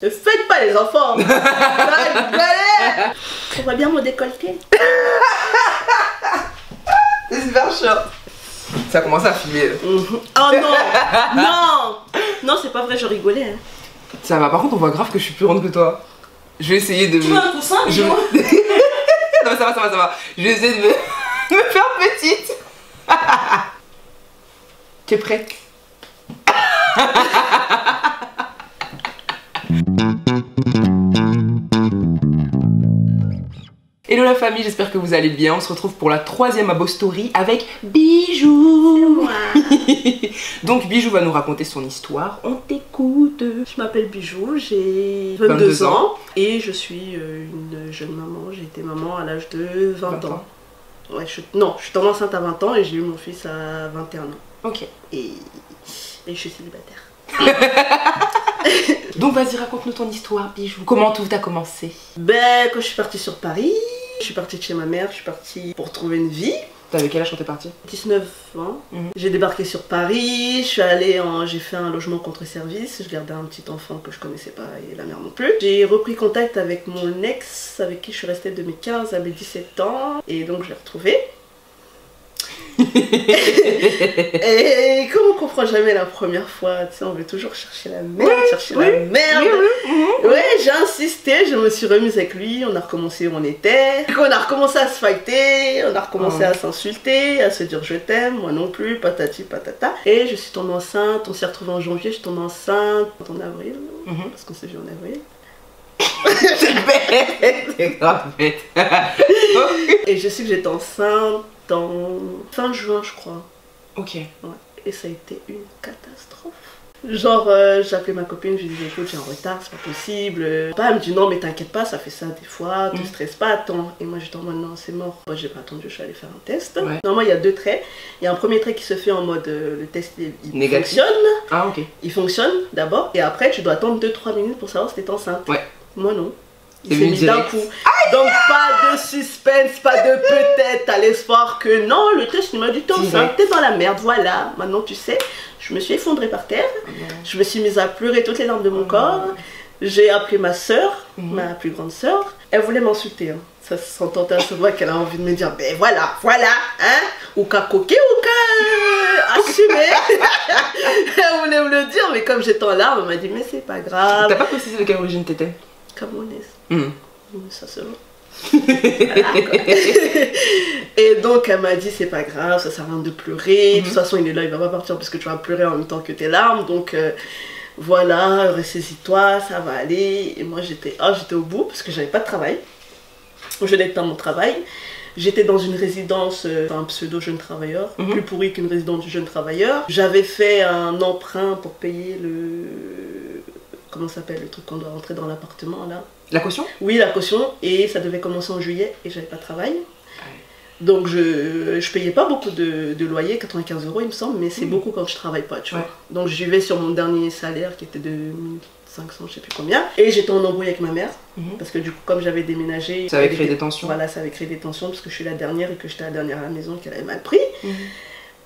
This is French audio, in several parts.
Ne faites pas les enfants. On voit bien mon décolleté. C'est super chaud. Ça a commencé à filmer. Oh non. Non. Non, c'est pas vrai, je rigolais. Hein. Ça va, par contre on voit grave que je suis plus ronde que toi. Je vais essayer de... Tu veux un coussin, je... Non ça va, ça va, ça va. Je vais essayer de me faire petite. Tu es prête? Hello la famille, j'espère que vous allez bien. On se retrouve pour la 3e Abo Story avec Bijou. Donc Bijou va nous raconter son histoire. On t'écoute. Je m'appelle Bijou, j'ai 22 ans et je suis une jeune maman. J'ai été maman à l'âge de 20 ans. Ouais, non, je suis tombée enceinte à 20 ans et j'ai eu mon fils à 21 ans. Ok. Et je suis célibataire. Donc vas-y, raconte-nous ton histoire, Bijou. Comment tout a commencé? Ben, quand je suis partie sur Paris, je suis partie de chez ma mère, je suis partie pour trouver une vie. T'avais quel âge quand t'es partie? 19 ans. J'ai débarqué sur Paris, je suis allée j'ai fait un logement contre-service, je gardais un petit enfant que je connaissais pas et la mère non plus. J'ai repris contact avec mon ex, avec qui je suis restée de mes 15 à mes 17 ans, et donc je l'ai retrouvé. Et comme on comprend jamais la première fois, tu sais, on veut toujours chercher la merde, la merde. Ouais, j'ai insisté, je me suis remise avec lui, on a recommencé où on était. On a recommencé à se fighter, on a recommencé à s'insulter, à se dire je t'aime, moi non plus, patati patata. Et je suis tombée enceinte, on s'est retrouvés en janvier, je suis tombée enceinte en avril, parce qu'on s'est vu en avril. C'est bête, c'est grave bête. Et je sais que j'étais enceinte en fin juin, je crois. Ok. Ouais. Et ça a été une catastrophe. Genre, j'ai appelé ma copine, je lui disais écoute, j'ai un retard, c'est pas possible. Elle me dit non, mais t'inquiète pas, ça fait ça des fois, te stresse pas, attends. Et moi j'étais en mode non, c'est mort. Moi j'ai pas attendu, je suis allée faire un test. Ouais. Normalement, il y a 2 traits. Il y a un premier trait qui se fait en mode le test il fonctionne. Ah, ok. Il fonctionne d'abord, et après tu dois attendre 2-3 minutes pour savoir si t'es enceinte. Ouais. Moi non. Il s'est mis d'un coup. Donc pas de suspense, pas de peut-être, t'as l'espoir que non, le test il m'a dit t'es enceinte, t'es dans la merde, voilà. Maintenant tu sais, je me suis effondrée par terre, je me suis mise à pleurer toutes les larmes de mon corps. J'ai appelé ma soeur, ma plus grande soeur, elle voulait m'insulter. Hein. Ça s'entendait à sa voix qu'elle a envie de me dire ben voilà, hein, ou qu'à coquer ou qu'à assumer. Elle voulait me le dire, mais comme j'étais en larmes, elle m'a dit mais c'est pas grave. T'as pas précisé de quelle origine t'étais? Camerounaise. Ça selon. Voilà, et donc elle m'a dit c'est pas grave, ça sert à rien de pleurer, de toute façon il est là, il va pas partir parce que tu vas pleurer en même temps que tes larmes, donc voilà, ressaisis-toi, ça va aller. Et moi j'étais au bout parce que j'avais pas de travail, je venais de perdre mon travail. J'étais dans une résidence, un pseudo jeune travailleur, plus pourri qu'une résidence du jeune travailleur. J'avais fait un emprunt pour payer comment ça s'appelle, le truc qu'on doit rentrer dans l'appartement là? La caution? Oui, la caution, et ça devait commencer en juillet et j'avais pas de travail. Donc je payais pas beaucoup de loyer, 95 € il me semble, mais c'est beaucoup quand je travaille pas, tu vois. Donc j'y vais sur mon dernier salaire qui était de 1500, je sais plus combien. Et j'étais en embrouille avec ma mère, parce que du coup comme j'avais déménagé... Ça avait créé des tensions. Voilà, ça avait créé des tensions parce que je suis la dernière et que j'étais la dernière à la maison qu'elle avait mal pris.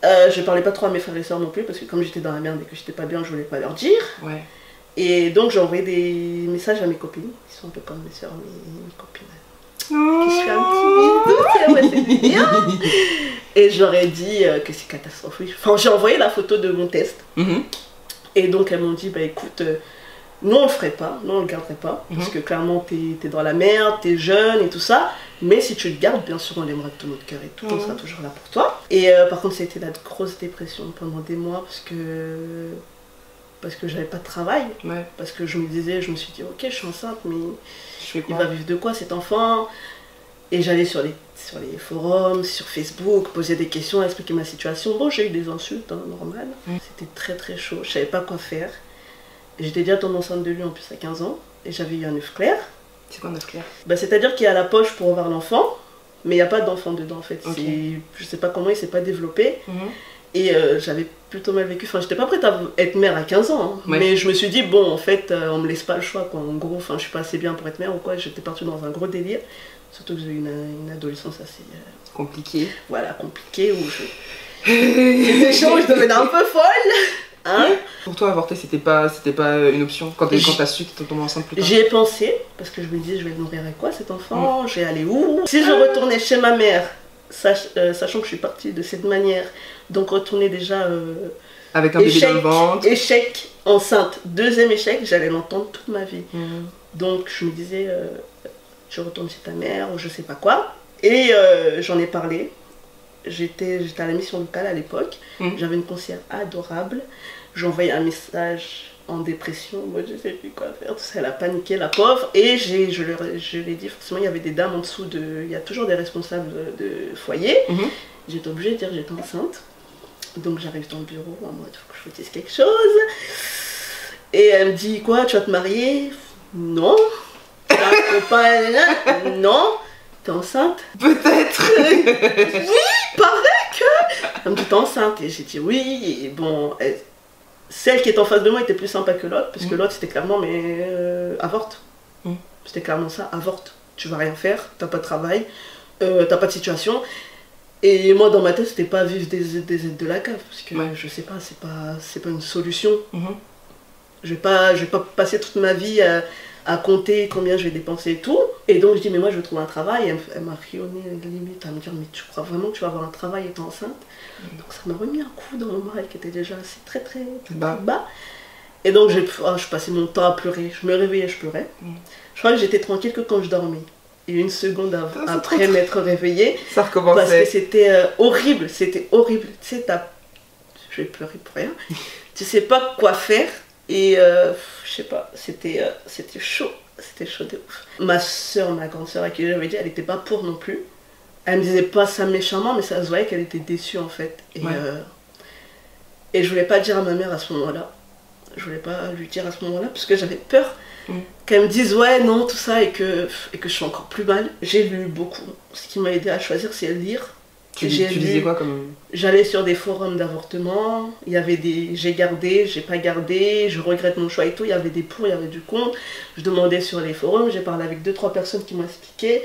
Je parlais pas trop à mes frères et soeurs non plus, parce que comme j'étais dans la merde et que j'étais pas bien, je voulais pas leur dire. Et donc j'ai envoyé des messages à mes copines, qui sont un peu comme mes soeurs, mes copines. Qui se fait un petit bisou, c'est bien. Et je leur ai dit que c'est catastrophique. Enfin, j'ai envoyé la photo de mon test. Et donc elles m'ont dit bah écoute, nous on le ferait pas, nous on le garderait pas, parce que clairement t'es dans la merde, t'es jeune et tout ça. Mais si tu le gardes, bien sûr on l'aimera de tout notre cœur et tout, on sera toujours là pour toi. Et par contre ça a été la grosse dépression pendant des mois parce que j'avais pas de travail, parce que je me suis dit ok je suis enceinte mais il va vivre de quoi cet enfant? Et j'allais sur les forums, sur Facebook, poser des questions, expliquer ma situation. Bon j'ai eu des insultes, hein, normal, c'était très très chaud, je savais pas quoi faire. J'étais déjà tombée enceinte de lui en plus à 15 ans, et j'avais eu un œuf clair. C'est quoi un œuf clair? Bah, c'est-à-dire qu'il y a la poche pour avoir l'enfant, mais il n'y a pas d'enfant dedans en fait, je sais pas comment il s'est pas développé. Et j'avais plutôt mal vécu, enfin j'étais pas prête à être mère à 15 ans, hein. Mais je me suis dit bon en fait on me laisse pas le choix quoi, en gros, enfin je suis pas assez bien pour être mère ou quoi, j'étais partie dans un gros délire, surtout que j'ai eu une adolescence assez compliquée. Voilà, compliquée, où je devenais un peu folle. Hein? Pour toi, avorter, c'était pas une option quand t'as su que t'étais tombée enceinte plus tard? J'y ai pensé, parce que je me disais, je vais le nourrir avec quoi cet enfant? Je vais aller où? Si je retournais chez ma mère, sachant que je suis partie de cette manière, donc retourner déjà... avec un bébé dans le ventre. Échec, enceinte, deuxième échec, j'allais l'entendre toute ma vie. Donc je me disais, je retourne chez ta mère, ou je sais pas quoi. Et j'en ai parlé. J'étais à la mission locale à l'époque. J'avais une conseillère adorable. J'ai envoyé un message en dépression. Moi, je sais plus quoi faire. Tout ça, elle a paniqué, la pauvre. Et je l'ai dit, forcément, il y avait des dames en dessous de... Il y a toujours des responsables de foyer. J'étais obligée de dire que j'étais enceinte. Donc j'arrive dans le bureau, en mode, faut que je vous dise quelque chose. Et elle me dit, quoi, tu vas te marier? Non. T'as un copain? Non. T'es enceinte? Peut-être. Oui, paraît que... Elle me dit, t'es enceinte? Et j'ai dit oui. Et bon, celle qui est en face de moi était plus sympa que l'autre, parce que l'autre c'était clairement, mais avorte. C'était clairement ça, avorte. Tu vas rien faire, t'as pas de travail, t'as pas de situation. Et moi dans ma tête c'était pas vivre des aides de la CAF, parce que je sais pas, c'est pas une solution. Je vais pas passer toute ma vie à compter combien je vais dépenser et tout. Et donc je dis mais moi je veux trouver un travail. Elle m'a rionné limite à me dire mais tu crois vraiment que tu vas avoir un travail étant enceinte? Donc ça m'a remis un coup dans le moral qui était déjà assez très bas. Et donc je passais mon temps à pleurer. Je me réveillais, je pleurais. Je crois que j'étais tranquille que quand je dormais. Et une seconde après m'être réveillée, ça recommençait. Parce que c'était horrible, c'était horrible. Tu sais, je vais pleurer pour rien. Tu sais pas quoi faire. Et je sais pas, c'était chaud. C'était chaud de ouf. Ma soeur, ma grande soeur à qui j'avais dit, elle était pas pour non plus. Elle me disait pas ça méchamment, mais ça se voyait qu'elle était déçue en fait. Et je voulais pas dire à ma mère à ce moment-là. Je voulais pas lui dire à ce moment-là parce que j'avais peur qu'elle me dise ouais, non, tout ça et que je suis encore plus mal. J'ai lu beaucoup. Ce qui m'a aidé à choisir, c'est lire. Tu lisais quoi comme... J'allais sur des forums d'avortement, il y avait des j'ai gardé, j'ai pas gardé, je regrette mon choix et tout, il y avait des pour, il y avait du contre. Je demandais sur les forums, j'ai parlé avec 2-3 personnes qui m'ont expliqué.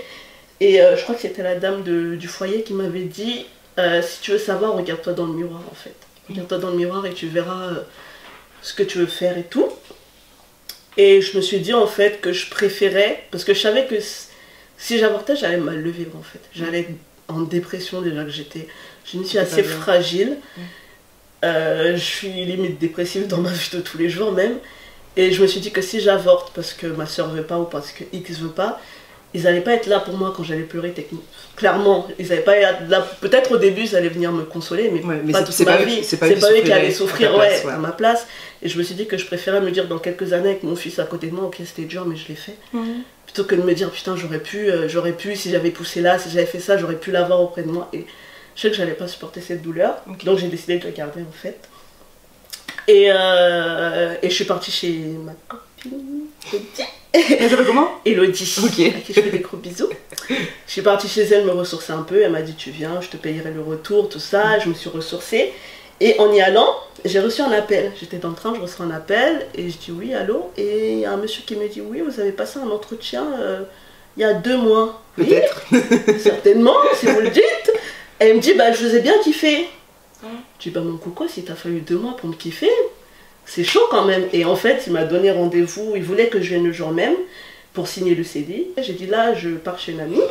Et je crois que c'était la dame du foyer qui m'avait dit si tu veux savoir, regarde-toi dans le miroir en fait. Regarde-toi dans le miroir et tu verras ce que tu veux faire et tout. Et je me suis dit en fait que je préférais, parce que je savais que si j'avortais, j'allais mal le vivre en fait. J'allais être en dépression déjà que j'étais. Je me suis assez fragile. Je suis limite dépressive dans ma vie de tous les jours même. Et je me suis dit que si j'avorte parce que ma soeur veut pas ou parce que X veut pas, ils n'allaient pas être là pour moi quand j'allais pleurer techniquement. Clairement, ils n'allaient pas être là. Peut-être au début, ils allaient venir me consoler, mais pas toute ma vie. C'est pas eux qui allaient souffrir à ma place. Et je me suis dit que je préférais me dire dans quelques années avec mon fils à côté de moi, ok c'était dur mais je l'ai fait. Plutôt que de me dire putain j'aurais pu, si j'avais poussé là, si j'avais fait ça, j'aurais pu l'avoir auprès de moi. Et je sais que j'allais pas supporter cette douleur, donc j'ai décidé de le garder en fait. Et je suis partie chez ma copine Elodie. Elle s'appelle comment? Elodie, à qui je fais des gros bisous. Je suis partie chez elle me ressourcer un peu, elle m'a dit tu viens, je te payerai le retour, tout ça, je me suis ressourcée. Et en y allant, j'ai reçu un appel. J'étais dans le train, je reçois un appel et je dis oui, allô. Et il y a un monsieur qui me dit oui, vous avez passé un entretien il y a 2 mois. Peut-être. Oui, certainement, si vous le dites. Elle me dit bah je vous ai bien kiffé. Je dis bah mon coco, si t'as fallu 2 mois pour me kiffer, c'est chaud quand même. Et en fait, il m'a donné rendez-vous, il voulait que je vienne le jour même pour signer le CDI. J'ai dit là, je pars chez une amie.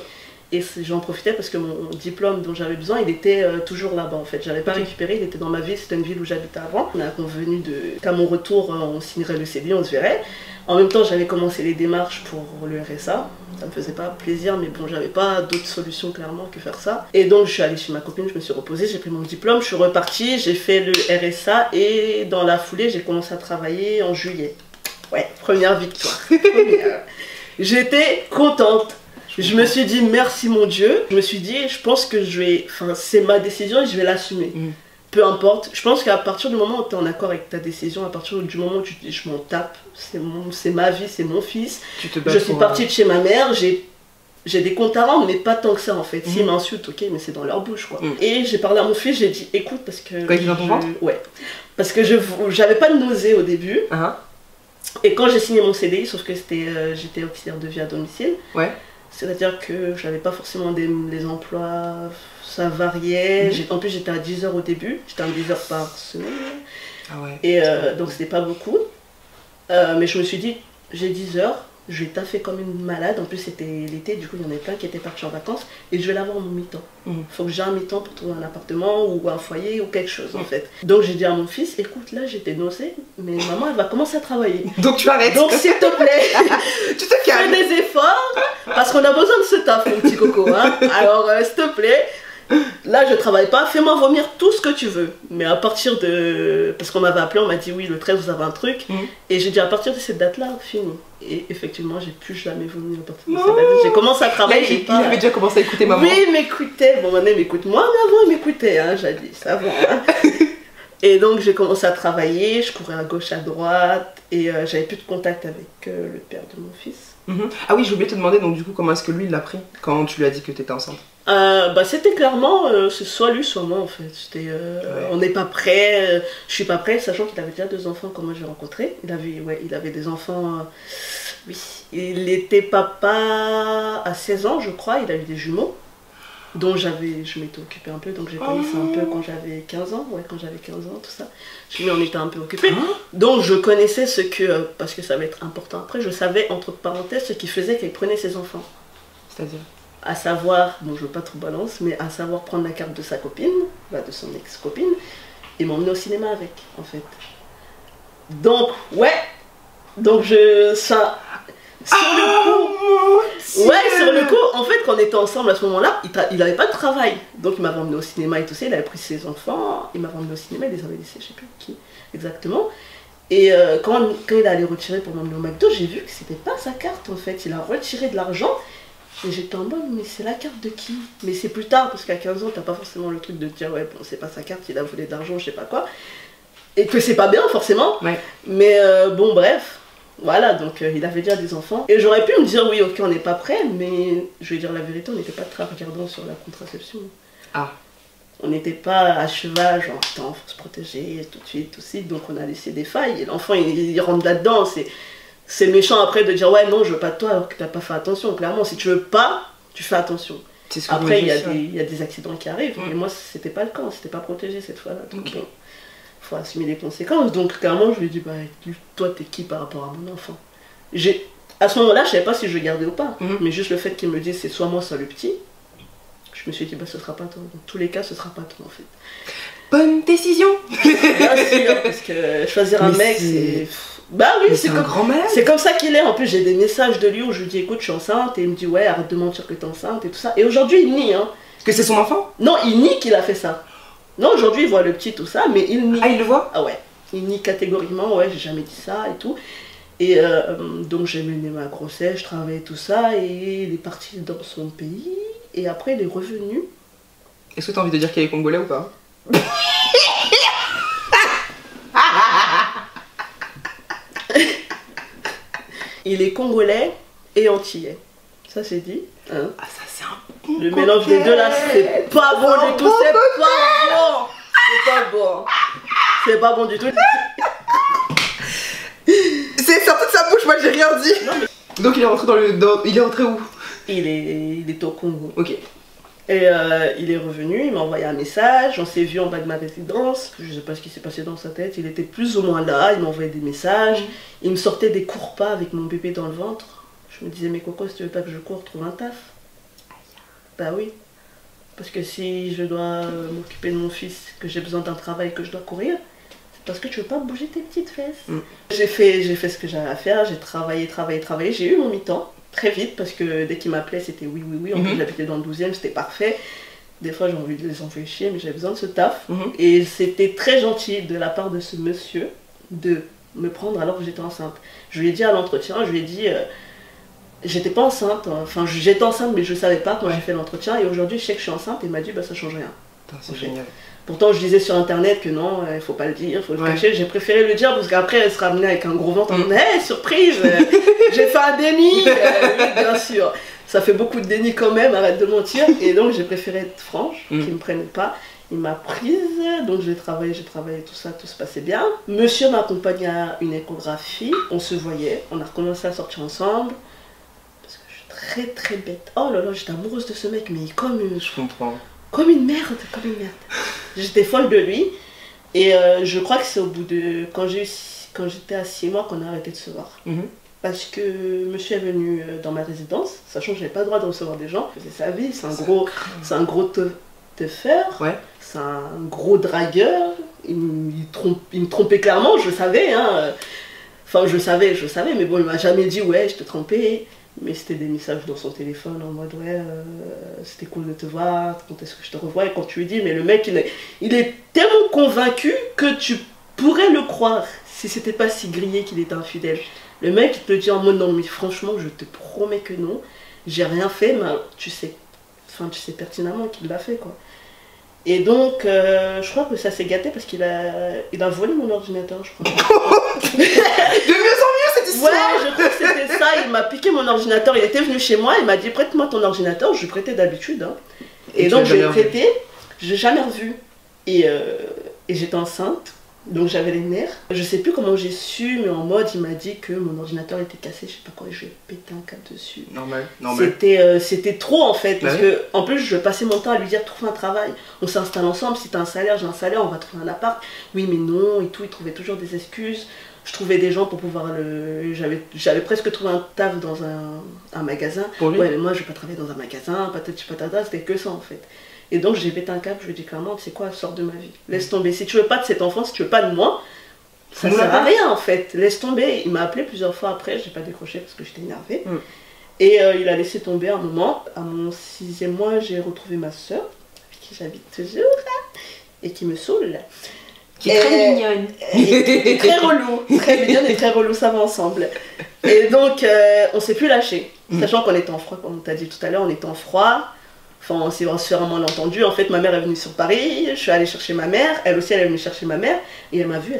Et j'en profitais parce que mon diplôme dont j'avais besoin, il était toujours là-bas en fait. Je l'avais pas récupéré, il était dans ma ville, c'était une ville où j'habitais avant. On a convenu qu'à mon retour, on signerait le CDI, on se verrait. En même temps, j'avais commencé les démarches pour le RSA. Ça me faisait pas plaisir, mais bon, j'avais pas d'autre solution clairement que faire ça. Et donc, je suis allée chez ma copine, je me suis reposée, j'ai pris mon diplôme, je suis repartie, j'ai fait le RSA et dans la foulée, j'ai commencé à travailler en juillet. Ouais, première victoire. J'étais contente. Je me suis dit merci mon Dieu. Je me suis dit je pense que c'est ma décision et je vais l'assumer. Peu importe. Je pense qu'à partir du moment où tu es en accord avec ta décision, à partir du moment où tu te dis je m'en tape, c'est ma vie, c'est mon fils. Je suis partie de chez ma mère, j'ai des comptes à rendre, mais pas tant que ça en fait. S'ils m'insultent, ok, mais c'est dans leur bouche quoi. Et j'ai parlé à mon fils, j'ai dit écoute parce que... Quand il est dans ton ventre ? Ouais. Parce que j'avais pas de nausée au début. Et quand j'ai signé mon CDI, sauf que j'étais auxiliaire de vie à domicile. Ouais. C'est-à-dire que je n'avais pas forcément les emplois, ça variait. En plus, j'étais à 10 heures au début, j'étais à 10 heures par semaine. Ah ouais. Et donc c'était pas beaucoup. Mais je me suis dit, j'ai 10 heures, je vais taffer comme une malade. En plus c'était l'été, du coup il y en avait plein qui étaient partis en vacances. Et je vais l'avoir mon mi-temps. Faut que j'ai un mi-temps pour trouver un appartement ou un foyer ou quelque chose en fait. Donc j'ai dit à mon fils, écoute là j'étais nocée, mais maman elle va commencer à travailler. Donc tu arrêtes. Donc s'il te plaît, tu te calmes. fais des efforts, parce qu'on a besoin de ce taf mon petit coco. Hein. Alors s'il te plaît. Là, je travaille pas, fais-moi vomir tout ce que tu veux. Mais à partir de... Parce qu'on m'avait appelé, on m'a dit oui, le 13, vous avez un truc. Et j'ai dit à partir de cette date-là, fini. Et effectivement, j'ai plus jamais vomi à partir de cette date. J'ai commencé à travailler. Il avait déjà commencé à écouter maman. Oui, il m'écoutait. Bon, maintenant, il m'écoute moins, mais avant, il m'écoutait, hein, jadis, avant. Hein. Et donc, j'ai commencé à travailler, je courais à gauche, à droite. Et j'avais plus de contact avec le père de mon fils. Ah oui, j'ai oublié de te demander, donc du coup, comment est-ce que lui, il l'a pris quand tu lui as dit que tu étais enceinte? Bah, c'était clairement, c'est soit lui, soit moi en fait. Ouais. On n'est pas prêt, je suis pas prêt, sachant qu'il avait déjà 2 enfants quand moi j'ai rencontré. Il avait des enfants, oui. Il était papa à 16 ans, je crois, il a eu des jumeaux, dont je m'étais occupée un peu, donc j'ai connu ça un peu quand j'avais 15 ans, ouais, quand j'avais 15 ans, tout ça. Mais on était un peu occupés. Donc je connaissais ce que, parce que ça va être important après, je savais entre parenthèses ce qui faisait qu'il prenait ses enfants. C'est-à-dire? À savoir, bon je veux pas trop balance, mais à savoir prendre la carte de sa copine, bah de son ex-copine, et m'emmener au cinéma avec, en fait. Donc, ouais, donc sur le coup, ouais, sur le coup, en fait, quand on était ensemble à ce moment-là, il avait pas de travail. Donc il m'avait emmené au cinéma et tout ça, il avait pris ses enfants, il m'avait emmené au cinéma, il les avait laissés, je sais plus qui, exactement. Et quand il allait retirer pour m'emmener au McDo, j'ai vu que c'était pas sa carte, en fait, il a retiré de l'argent. Et j'étais en mode, mais c'est la carte de qui? Mais c'est plus tard, parce qu'à 15 ans, t'as pas forcément le truc de te dire, ouais, bon, c'est pas sa carte, il a volé de l'argent, je sais pas quoi. Et que c'est pas bien, forcément. Ouais. Mais bon, bref. Voilà, donc il avait déjà des enfants. Et j'aurais pu me dire, oui, ok, on n'est pas prêt, mais je vais dire la vérité, on n'était pas très regardant sur la contraception. Ah. On n'était pas à cheval, genre, attends, faut se protéger tout de suite, donc on a laissé des failles. Et l'enfant, il rentre là-dedans, c'est méchant après de dire ouais non je veux pas de toi alors que t'as pas fait attention. Clairement si tu veux pas, tu fais attention. Après il y a des accidents qui arrivent, mais moi c'était pas le cas, c'était pas protégé cette fois-là. Donc bon, faut assumer les conséquences. Donc clairement je lui ai dit bah toi t'es qui par rapport à mon enfant. À ce moment-là je savais pas si je le gardais ou pas, mais juste le fait qu'il me dise c'est soit moi soit le petit, je me suis dit bah ce sera pas toi. Dans tous les cas ce sera pas toi en fait. Bonne décision. Bien sûr, parce que choisir un mec c'est... Bah oui, c'est comme, comme ça qu'il est. En plus, j'ai des messages de lui où je lui dis écoute, je suis enceinte. Et il me dit ouais, arrête de mentir que t'es enceinte et tout ça. Et aujourd'hui, il nie. Hein. Que c'est son enfant? Non, il nie qu'il a fait ça. Non, aujourd'hui, il voit le petit, tout ça, mais il nie. Ah, il le voit? Ah ouais. Il nie catégoriquement, ouais, j'ai jamais dit ça et tout. Et donc, j'ai mené ma grossesse, je travaillais tout ça. Et il est parti dans son pays. Et après, il est revenu. Est-ce que t'as envie de dire qu'il est congolais ou pas? Il est congolais et antillais. Ça c'est dit. Hein. Ah ça c'est un bon le mélange des deux là, c'est pas bon du tout. C'est pas bon. C'est pas bon. C'est pas bon du tout. C'est sorti de sa bouche, moi j'ai rien dit. Non, mais... Donc il est rentré il est rentré où? Il est au Congo. Ok. Et il est revenu, il m'a envoyé un message, on s'est vu en bas de ma résidence, je sais pas ce qui s'est passé dans sa tête, il était plus ou moins là, il m'a envoyé des messages, il me sortait des cours pas avec mon bébé dans le ventre. Je me disais mais Coco, si tu veux pas que je cours, trouve un taf. Bah oui, parce que si je dois m'occuper de mon fils, que j'ai besoin d'un travail, que je dois courir, c'est parce que tu veux pas bouger tes petites fesses. J'ai fait ce que j'avais à faire, j'ai travaillé, j'ai eu mon mi-temps. Très vite parce que dès qu'il m'appelait c'était oui. En plus j'habitais dans le 12e, c'était parfait. Des fois j'ai envie de les envoyer chier mais j'avais besoin de ce taf. Et c'était très gentil de la part de ce monsieur de me prendre alors que j'étais enceinte. Je lui ai dit à l'entretien, je lui ai dit j'étais pas enceinte, enfin j'étais enceinte mais je savais pas quand j'ai fait l'entretien. Et aujourd'hui je sais que je suis enceinte et il m'a dit bah ça change rien. C'est génial. Pourtant je disais sur internet que non, il faut pas le dire, il faut le cacher. J'ai préféré le dire parce qu'après elle sera venue avec un gros ventre en disant hey, surprise, j'ai fait un déni. Oui, bien sûr, ça fait beaucoup de déni quand même, arrête de mentir. Et donc j'ai préféré être franche, qu'il ne me prenne pas. Il m'a prise, donc j'ai travaillé, tout ça, tout se passait bien. Monsieur m'a accompagné à une échographie, on se voyait, on a recommencé à sortir ensemble. Parce que je suis très bête. Oh là là, j'étais amoureuse de ce mec, mais comme... Je comprends. Comme une merde. J'étais folle de lui. Et je crois que c'est au bout de... Quand j'étais à 6 mois qu'on a arrêté de se voir. Parce que monsieur est venu dans ma résidence, sachant que je n'avais pas le droit de recevoir des gens. Il faisait sa vie, c'est un gros teufeur, c'est un gros dragueur. Il me trompait clairement, je savais. Hein. Enfin, je savais, mais bon, il m'a jamais dit ouais, je te trompais. Mais c'était des messages dans son téléphone en mode ouais, c'était cool de te voir, quand est-ce que je te revois? Et quand tu lui dis, mais le mec, il est tellement convaincu que tu pourrais le croire si c'était pas si grillé qu'il était infidèle. Le mec, il te dit en mode non, mais franchement, je te promets que non, j'ai rien fait, mais tu sais pertinemment qu'il l'a fait, quoi. Et donc, je crois que ça s'est gâté parce qu'il a volé mon ordinateur, je crois. De mieux en mieux cette histoire. Ouais, je crois que c'était ça. Il m'a piqué mon ordinateur. Il était venu chez moi. Il m'a dit prête-moi ton ordinateur. Je lui prêtais d'habitude. Hein. Et donc, je lui ai prêté. Je l'ai jamais revu. Et j'étais enceinte. Donc, j'avais les nerfs. Je sais plus comment j'ai su, mais en mode, il m'a dit que mon ordinateur était cassé. Je sais pas quoi. Je lui ai pété un câble dessus. Normal. C'était trop en fait. Parce que, en plus, je passais mon temps à lui dire trouve un travail. On s'installe ensemble. Si t'as un salaire, j'ai un salaire. On va trouver un appart. Oui, mais non. Et tout. Il trouvait toujours des excuses. Je trouvais des gens pour pouvoir le... J'avais presque trouvé un taf dans un magasin. Pour lui? Ouais, mais moi, je vais pas travailler dans un magasin, patati patata, c'était que ça en fait. Et donc, j'ai pété un câble, je lui ai dit clairement, tu sais quoi, sors de ma vie. Laisse tomber. Si tu veux pas de cet enfant, si tu veux pas de moi, ça sert à rien en fait. Laisse tomber. Il m'a appelé plusieurs fois après, j'ai pas décroché parce que j'étais énervée. Et il a laissé tomber un moment. À mon 6e mois, j'ai retrouvé ma soeur, avec qui j'habite toujours, et qui me saoule. Qui est très mignonne. Et très relou, très mignonne et très relou, ça va ensemble. Et donc, on s'est plus lâché. Sachant qu'on était en froid, comme on t'a dit tout à l'heure, on était en froid. Enfin, on s'est vraiment entendu. En fait, ma mère est venue sur Paris, je suis allée chercher ma mère, elle aussi, elle est venue chercher ma mère. Et elle m'a vue,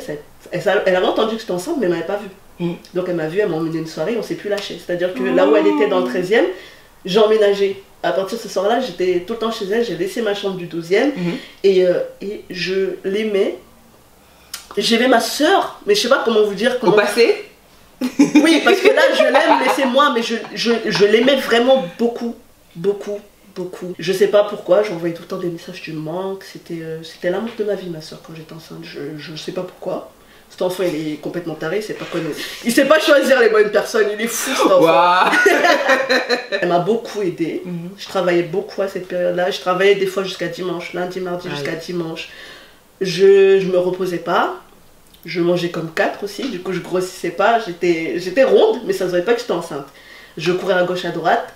elle avait entendu que j'étais ensemble, mais elle m'avait pas vue. Donc, elle m'a vue, elle m'a emmené une soirée, on s'est plus lâché. C'est-à-dire que là où elle était dans le 13e, j'ai emménagé. À partir de ce soir-là, j'étais tout le temps chez elle, j'ai laissé ma chambre du 12e. Et je l'aimais. J'aimais ma soeur, mais je sais pas comment vous dire. Au passé? Oui, parce que là, je l'aime, laissez-moi, mais je l'aimais vraiment beaucoup, beaucoup, beaucoup. Je sais pas pourquoi, j'envoyais tout le temps des messages, tu me manques. C'était l'amour de ma vie, ma soeur, quand j'étais enceinte. Je sais pas pourquoi. Cet enfant, il est complètement taré, il sait pas choisir les bonnes personnes, il est fou, cet enfant. Elle m'a beaucoup aidée. Je travaillais beaucoup à cette période-là. Je travaillais des fois jusqu'à dimanche, lundi, mardi, jusqu'à dimanche. Je me reposais pas. Je mangeais comme 4 aussi, du coup je grossissais pas, j'étais ronde, mais ça ne se voyait pas que j'étais enceinte. Je courais à gauche à droite,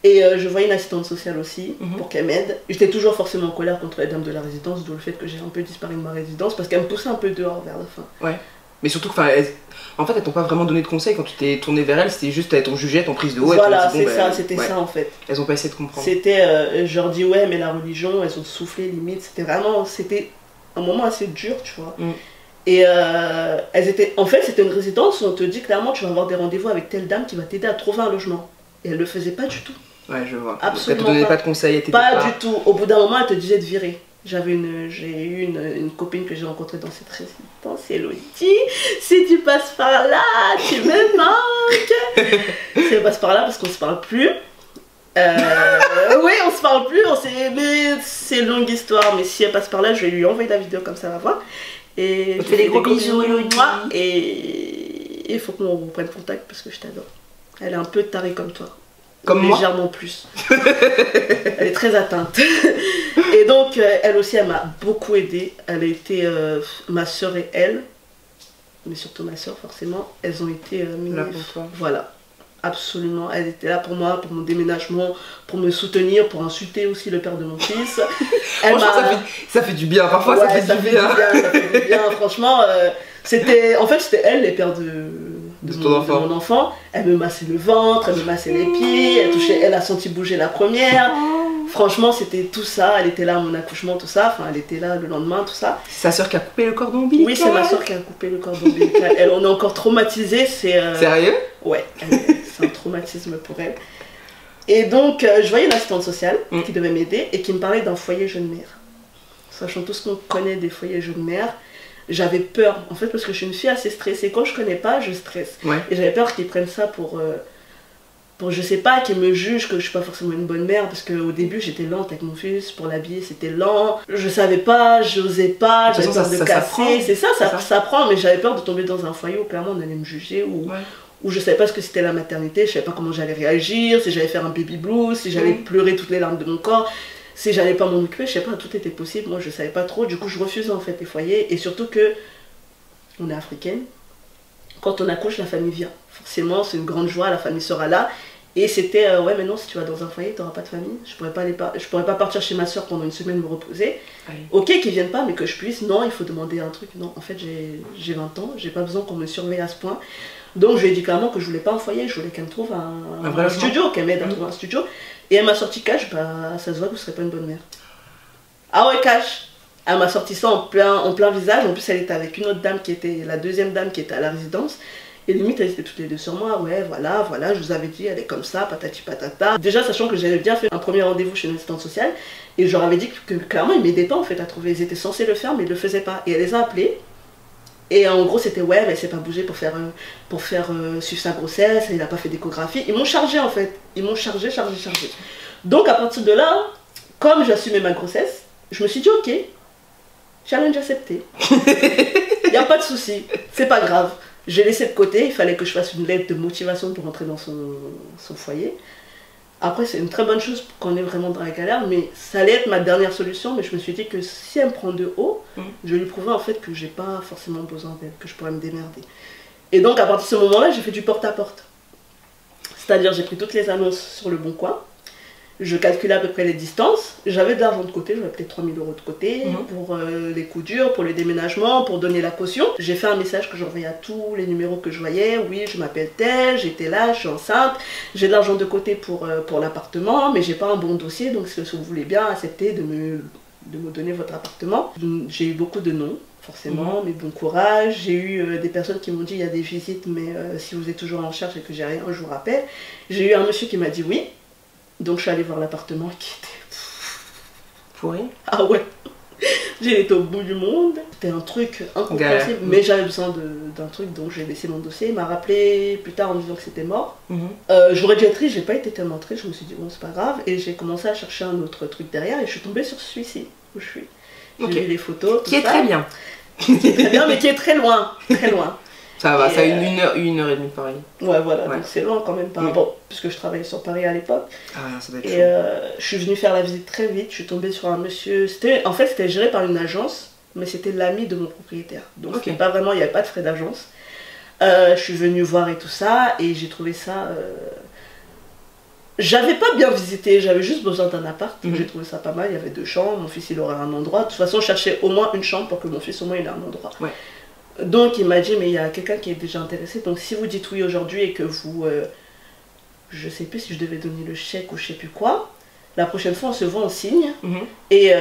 et je voyais une assistante sociale aussi, pour qu'elle m'aide. J'étais toujours forcément en colère contre les dames de la résidence, d'où le fait que j'ai un peu disparu de ma résidence, parce qu'elle me poussait un peu dehors vers la fin. Ouais, mais surtout que, en fait, elles t'ont pas vraiment donné de conseils quand tu t'es tournée vers elles, c'était juste, elles t'ont jugé, elles t'ont prise de haut. Voilà, c'est ça, c'était ça en fait. Elles ont pas essayé de comprendre. C'était, je leur dis ouais, mais la religion, elles ont soufflé limite, c'était un moment assez dur, tu vois. Et en fait, c'était une résidence où on te dit clairement tu vas avoir des rendez-vous avec telle dame qui va t'aider à trouver un logement. Et elle le faisait pas du tout. Ouais, je vois. Absolument. Elle te donnait pas de conseils, elle t'aidait pas du tout. Au bout d'un moment, elle te disait de virer. J'ai eu une copine que j'ai rencontrée dans cette résidence, Elodie. Si tu passes par là, tu me manques. Si elle passe par là, parce qu'on se parle plus. Oui, on se parle plus, mais c'est une longue histoire. Mais si elle passe par là, je vais lui envoyer la vidéo comme ça, elle va voir. Et on te fait des gros bisous, Elodie. Et il faut qu'on reprenne contact parce que je t'adore. Elle est un peu tarée comme toi. Comme moi. Légèrement plus. Elle est très atteinte. Et donc, elle aussi, elle m'a beaucoup aidée. Elle a été ma soeur et elle, mais surtout ma soeur, forcément. Elles ont été là pour toi. Voilà. Absolument, elle était là pour moi, pour mon déménagement, pour me soutenir, pour insulter aussi le père de mon fils. Ça fait du bien, parfois ouais, ça fait du bien. Ça fait du bien, franchement. C'était elle, les pères de mon enfant. Elle me massait le ventre, elle me massait les pieds, elle a senti bouger la première. Franchement, c'était tout ça. Elle était là à mon accouchement, tout ça. Enfin, elle était là le lendemain, tout ça. C'est sa soeur qui a coupé le cordon ombilical. Oui, c'est ma soeur qui a coupé le cordon ombilical. On est encore traumatisés. Sérieux? Ouais, c'est un traumatisme pour elle. Et donc, je voyais l'assistante sociale qui devait m'aider et qui me parlait d'un foyer jeune mère. Sachant tout ce qu'on connaît des foyers jeunes mères, j'avais peur, en fait, parce que je suis une fille assez stressée. Quand je connais pas, je stresse. Ouais. Et j'avais peur qu'ils prennent ça pour pour je sais pas, qu'ils me jugent que je suis pas forcément une bonne mère, parce qu'au début j'étais lente avec mon fils, pour l'habiller c'était lent, je savais pas, j'osais pas, j'avais peur de casser, c'est ça, ça prend, mais j'avais peur de tomber dans un foyer où clairement on allait me juger, où je savais pas ce que c'était la maternité, je savais pas comment j'allais réagir, si j'allais faire un baby blues, si j'allais pleurer toutes les larmes de mon corps, si j'allais pas m'en occuper, je sais pas, tout était possible, moi je savais pas trop, du coup je refusais en fait les foyers, et surtout que on est africaine, quand on accouche la famille vient, forcément c'est une grande joie, la famille sera là, et c'était ouais mais non, si tu vas dans un foyer t'auras pas de famille, je pourrais pas partir chez ma soeur pendant une semaine me reposer, ok qu'ils viennent pas mais que je puisse, non il faut demander un truc, non en fait j'ai 20 ans, j'ai pas besoin qu'on me surveille à ce point. Donc je lui ai dit clairement que je voulais pas un foyer, je voulais qu'elle me trouve un studio, qu'elle m'aide à trouver un studio. Et elle m'a sorti cash, bah ça se voit que vous serez pas une bonne mère. Ah ouais cash. Elle m'a sorti ça en plein visage, en plus elle était avec une autre dame qui était, la deuxième dame qui était à la résidence. Et limite elles étaient toutes les deux sur moi, ouais voilà, je vous avais dit, elle est comme ça, patati patata. Déjà sachant que j'avais bien fait un premier rendez-vous chez une assistante sociale, et je leur avais dit que clairement ils m'aidaient pas en fait à trouver, ils étaient censés le faire mais ils le faisaient pas. Et elle les a appelés. Et en gros c'était ouais mais elle s'est pas bougée pour faire suivre sa grossesse, il a pas fait d'échographie. Ils m'ont chargé en fait, ils m'ont chargé. Donc à partir de là, comme j'assumais ma grossesse, je me suis dit ok, challenge accepté. Il n'y a pas de souci, c'est pas grave. J'ai laissé de côté, il fallait que je fasse une lettre de motivation pour rentrer dans son foyer. Après c'est une très bonne chose qu'on est vraiment dans la galère, mais ça allait être ma dernière solution, mais je me suis dit que si elle me prend de haut, je lui prouvais en fait que j'ai pas forcément besoin d'elle, que je pourrais me démerder. Et donc à partir de ce moment-là, j'ai fait du porte-à-porte. C'est-à-dire j'ai pris toutes les annonces sur le Bon Coin, je calculais à peu près les distances, j'avais de l'argent de côté, j'avais peut-être 3000 € de côté pour les coups durs, pour le déménagement, pour donner la caution. J'ai fait un message que j'envoyais à tous les numéros que je voyais, oui je m'appelle telle, j'étais là, je suis enceinte, j'ai de l'argent de côté pour l'appartement, mais j'ai pas un bon dossier, donc si vous voulez bien accepter de me donner votre appartement. J'ai eu beaucoup de non. Forcément, mais bon courage. J'ai eu des personnes qui m'ont dit il y a des visites, mais si vous êtes toujours en charge et que j'ai rien, je vous rappelle. J'ai eu un monsieur qui m'a dit oui. Donc je suis allée voir l'appartement qui était... Pourri. Ah ouais. J'ai été au bout du monde. C'était un truc incompréhensible, mais j'avais besoin d'un truc, donc j'ai laissé mon dossier. Il m'a rappelé plus tard en me disant que c'était mort. J'aurais dû être triste, j'ai pas été tellement triste. Je me suis dit bon c'est pas grave. Et j'ai commencé à chercher un autre truc derrière et je suis tombée sur celui-ci où je suis. J'ai vu les photos. Qui est très bien. Qui est très bien, mais qui est très loin. Très loin. Ça va, ça a une heure et demie de Paris. Ouais, voilà, donc c'est loin quand même par rapport, puisque je travaillais sur Paris à l'époque. Ah, ça doit être chaud. Je suis venue faire la visite très vite, je suis tombée sur un monsieur, en fait c'était géré par une agence, mais c'était l'ami de mon propriétaire. Donc c'était pas vraiment, il n'y avait pas de frais d'agence. Je suis venue voir et tout ça, et j'ai trouvé ça... J'avais pas bien visité, j'avais juste besoin d'un appart, j'ai trouvé ça pas mal, il y avait 2 chambres, mon fils il aurait un endroit. De toute façon je cherchais au moins une chambre pour que mon fils au moins il ait un endroit. Donc il m'a dit mais il y a quelqu'un qui est déjà intéressé, donc si vous dites oui aujourd'hui et que vous, je sais plus si je devais donner le chèque ou je sais plus quoi, la prochaine fois on se voit, on signe et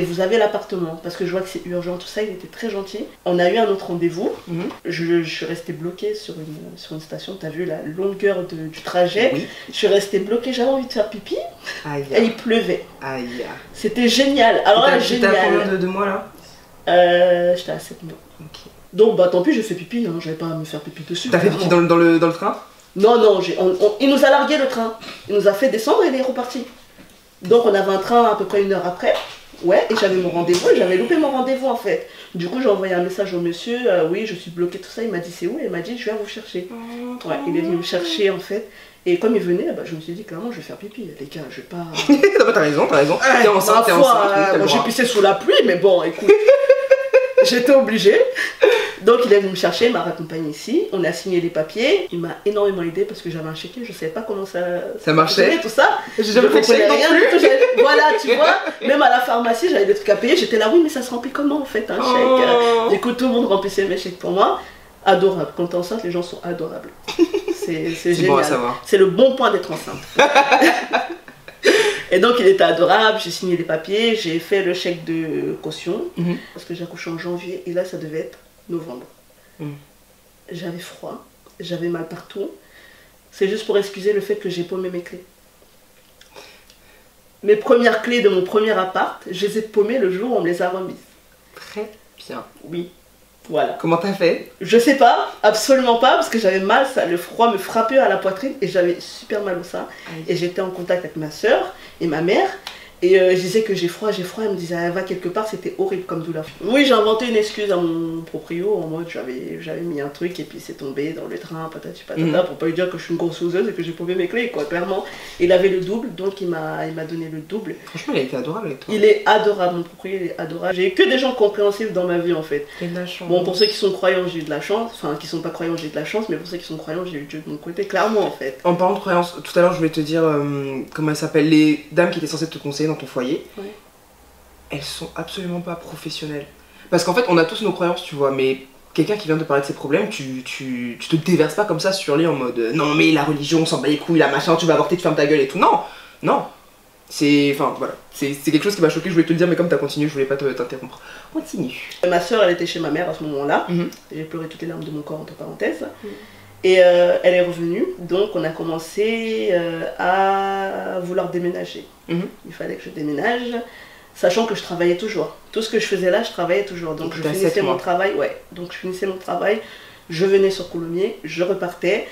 vous avez l'appartement, parce que je vois que c'est urgent tout ça. Il était très gentil, on a eu un autre rendez-vous, je suis restée bloquée sur une station, t'as vu la longueur du trajet, je suis restée bloquée, j'avais envie de faire pipi et il pleuvait, c'était génial. Alors là génial. T'étais à combien de mois là? J'étais à 7 mois. Donc bah tant pis, j'ai fait pipi, hein, j'avais pas à me faire pipi dessus. T'as fait pipi dans le train? Non, il nous a largué le train. Il nous a fait descendre et il est reparti. Donc on avait un train à peu près 1 heure après. Ouais, et j'avais mon rendez-vous, et j'avais loupé mon rendez-vous en fait. Du coup j'ai envoyé un message au monsieur, oui je suis bloquée tout ça, il m'a dit c'est où? Et il m'a dit je viens vous chercher. Ouais, il est venu me chercher en fait. Et comme il venait, bah, je me suis dit clairement je vais faire pipi, les gars, je vais pas... T'as raison, t'es enceinte, j'ai pissé sous la pluie, mais bon écoute, j'étais obligée. Donc il est venu me chercher, il m'a raccompagné ici, on a signé les papiers, il m'a énormément aidé parce que j'avais un chéquier, je savais pas comment ça marchait, tout ça. J'ai jamais fait de chèque non plus. Voilà, tu vois, même à la pharmacie j'avais des trucs à payer, j'étais là oui mais ça se remplit comment en fait un chèque. Du coup tout le monde remplissait mes chèques pour moi. Adorable, quand t'es enceinte les gens sont adorables. C'est génial, bon à savoir. C'est le bon point d'être enceinte. Et donc il était adorable, j'ai signé les papiers, j'ai fait le chèque de caution, parce que j'ai accouché en janvier et là ça devait être novembre. J'avais froid, j'avais mal partout. C'est juste pour excuser le fait que j'ai paumé mes clés. Mes premières clés de mon premier appart, je les ai paumées le jour où on me les a remises. Très bien. Oui. Voilà. Comment t'as fait? Je sais pas, absolument pas, parce que j'avais mal, le froid me frappait à la poitrine et j'avais super mal au sein. Et j'étais en contact avec ma soeur et ma mère. Et je disais que j'ai froid, elle me disait elle va quelque part, c'était horrible comme douleur. Oui, j'ai inventé une excuse à mon proprio, en mode j'avais mis un truc et puis c'est tombé dans le train, patati patata, pour pas lui dire que je suis une grosse loseuse et que j'ai paumé mes clés, quoi, clairement. Il avait le double, donc il m'a donné le double. Franchement, il a été adorable avec toi. Il est adorable, mon proprio, il est adorable. J'ai eu que des gens compréhensifs dans ma vie en fait. T'as de la chance. Bon, pour ceux qui sont croyants, j'ai eu de la chance, enfin qui sont pas croyants, j'ai eu de la chance, mais pour ceux qui sont croyants, j'ai eu Dieu de mon côté, clairement en fait. En parlant de croyances, tout à l'heure je voulais te dire comment elles s'appellent, les dames qui étaient censées te conseiller dans ton foyer. Ouais. Elles sont absolument pas professionnelles. Parce qu'en fait, on a tous nos croyances, tu vois, mais quelqu'un qui vient te parler de ses problèmes, tu te déverses pas comme ça sur lui en mode non, mais la religion, on s'en bat les couilles, la machin, tu vas avorter, tu fermes ta gueule et tout. Non, non. C'est. Enfin, voilà. C'est quelque chose qui m'a choqué, je voulais te le dire, mais comme t'as continué, je voulais pas t'interrompre. Continue. Ma soeur, elle était chez ma mère à ce moment-là. J'ai pleuré toutes les larmes de mon corps, entre parenthèses. Et elle est revenue, donc on a commencé à vouloir déménager. Il fallait que je déménage. Sachant que je travaillais toujours. Tout ce que je faisais là, je travaillais toujours. Donc je finissais mon travail, je venais sur Coulommiers, je repartais,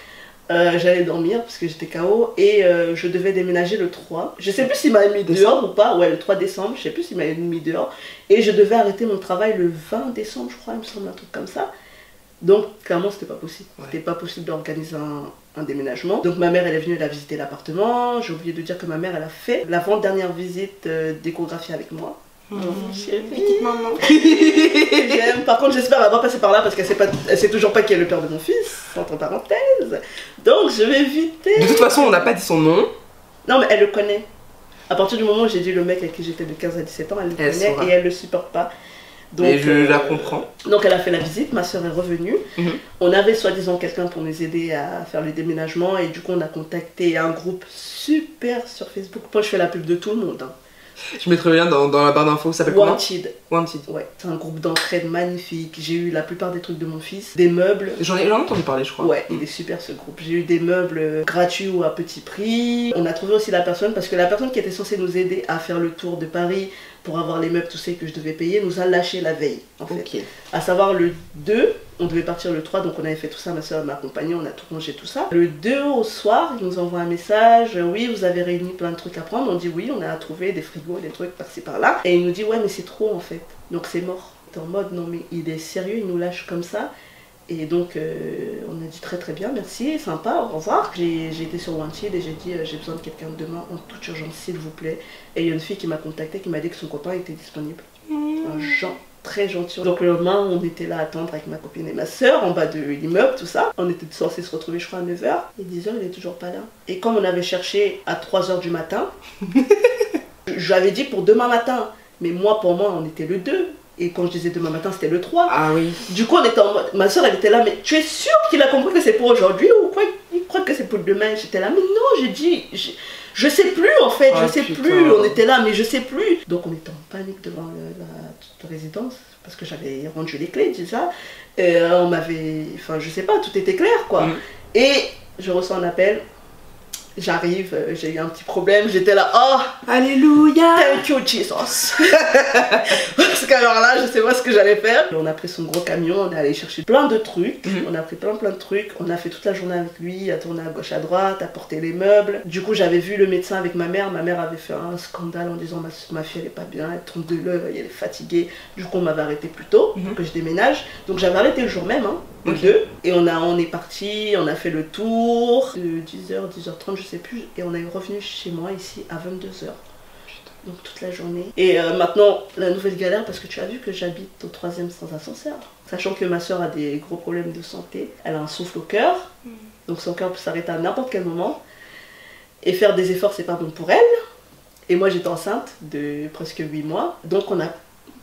j'allais dormir parce que j'étais KO et je devais déménager le 3. Je sais plus s'il m'avait mis dehors ou pas, ouais, le 3 décembre, je sais plus s'il m'avait mis dehors. Et je devais arrêter mon travail le 20 décembre, je crois, il me semble, un truc comme ça. Donc clairement c'était pas possible, c'était pas possible d'organiser un déménagement. Donc ma mère elle est venue, elle a visité l'appartement. J'ai oublié de dire que ma mère elle a fait l'avant-dernière visite d'échographie avec moi. Petite maman. J'aime. Par contre j'espère avoir passé par là parce qu'elle sait toujours pas qui est le père de mon fils, entre parenthèses. Donc je vais éviter. De toute façon on n'a pas dit son nom. Non mais elle le connaît. À partir du moment où j'ai dit le mec avec qui j'étais de 15 à 17 ans, elle le connaît et elle le supporte pas. Donc, et je la comprends. Donc elle a fait la visite, ma soeur est revenue. On avait soi-disant quelqu'un pour nous aider à faire le déménagement et du coup on a contacté un groupe super sur Facebook. Moi je fais la pub de tout le monde. Je mettrai le lien dans la barre d'infos, ça s'appelle comment? Wanted. Wanted. Ouais, c'est un groupe d'entraide magnifique. J'ai eu la plupart des trucs de mon fils, des meubles. J'en ai entendu parler, je crois. Ouais, il est super ce groupe. J'ai eu des meubles gratuits ou à petit prix. On a trouvé aussi la personne, parce que la personne qui était censée nous aider à faire le tour de Paris pour avoir les meubles, tout ça que je devais payer, nous a lâché la veille en fait. À savoir le 2, on devait partir le 3, donc on avait fait tout ça, ma soeur m'a accompagné, on a tout rangé, tout ça. Le 2 au soir, il nous envoie un message, oui vous avez réuni plein de trucs à prendre, on dit oui, on a trouvé des frigos, des trucs par-ci par-là. Et il nous dit ouais mais c'est trop en fait, donc c'est mort. T'es en mode non mais il est sérieux, il nous lâche comme ça. Et donc on a dit très très bien, merci, sympa, au revoir. J'ai été sur Wanted et j'ai dit j'ai besoin de quelqu'un demain en toute urgence s'il vous plaît. Et il y a une fille qui m'a contacté qui m'a dit que son copain était disponible. Un genre très gentil. Donc le lendemain on était là à attendre avec ma copine et ma soeur en bas de l'immeuble, tout ça. On était censés se retrouver je crois à 9h. Et 10h il est toujours pas là. Et comme on avait cherché à 3h du matin, je lui avais dit pour demain matin. Mais moi pour moi on était le 2. Et quand je disais demain matin, c'était le 3. Ah oui. Du coup, on était en mode... Ma soeur, elle était là, mais tu es sûre qu'il a compris que c'est pour aujourd'hui ou quoi? Il croit que c'est pour demain. J'étais là, mais non, j'ai dit... Je sais plus, en fait, je sais plus. On était là, mais je sais plus. Donc, on était en panique devant la résidence, parce que j'avais rendu les clés, déjà. Et on m'avait... Enfin, je sais pas, tout était clair, quoi. Et je reçois un appel. J'arrive, j'ai eu un petit problème, j'étais là, oh, alléluia, thank you Jesus. Parce qu'alors là, je sais pas ce que j'allais faire. On a pris son gros camion, on est allé chercher plein de trucs, on a pris plein de trucs, on a fait toute la journée avec lui, à tourner à gauche à droite, à porter les meubles. Du coup, j'avais vu le médecin avec ma mère avait fait un scandale en disant ma fille elle est pas bien, elle trompe de l'œil, elle est fatiguée. Du coup, on m'avait arrêté plus tôt pour que je déménage. Donc j'avais arrêté le jour même, le 2, et on est parti, on a fait le tour de 10h, 10h30, je sais plus, et on est revenu chez moi ici à 22h. Donc toute la journée. Et maintenant, la nouvelle galère, parce que tu as vu que j'habite au 3e sans ascenseur. Sachant que ma soeur a des gros problèmes de santé, elle a un souffle au cœur, donc son cœur peut s'arrêter à n'importe quel moment. Et faire des efforts, c'est pas bon pour elle. Et moi, j'étais enceinte de presque 8 mois, donc on a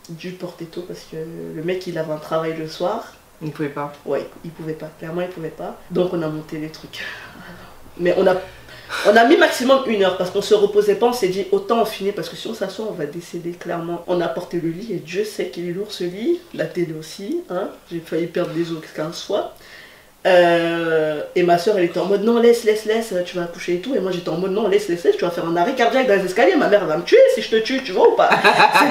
dû porter tôt parce que le mec, il avait un travail le soir. Il ne pouvait pas. Ouais, il pouvait pas, clairement il pouvait pas. Donc on a monté les trucs. Mais on a mis maximum 1 heure parce qu'on se reposait pas, on s'est dit autant en finir parce que si on s'assoit on va décéder clairement. On a porté le lit et Dieu sait qu'il est lourd ce lit, la télé aussi, hein. J'ai failli perdre les os 15 fois. Et ma soeur elle était en mode non laisse, tu vas accoucher et tout. Et moi j'étais en mode non laisse, tu vas faire un arrêt cardiaque dans les escaliers, ma mère elle va me tuer si je te tue, tu vois ou pas.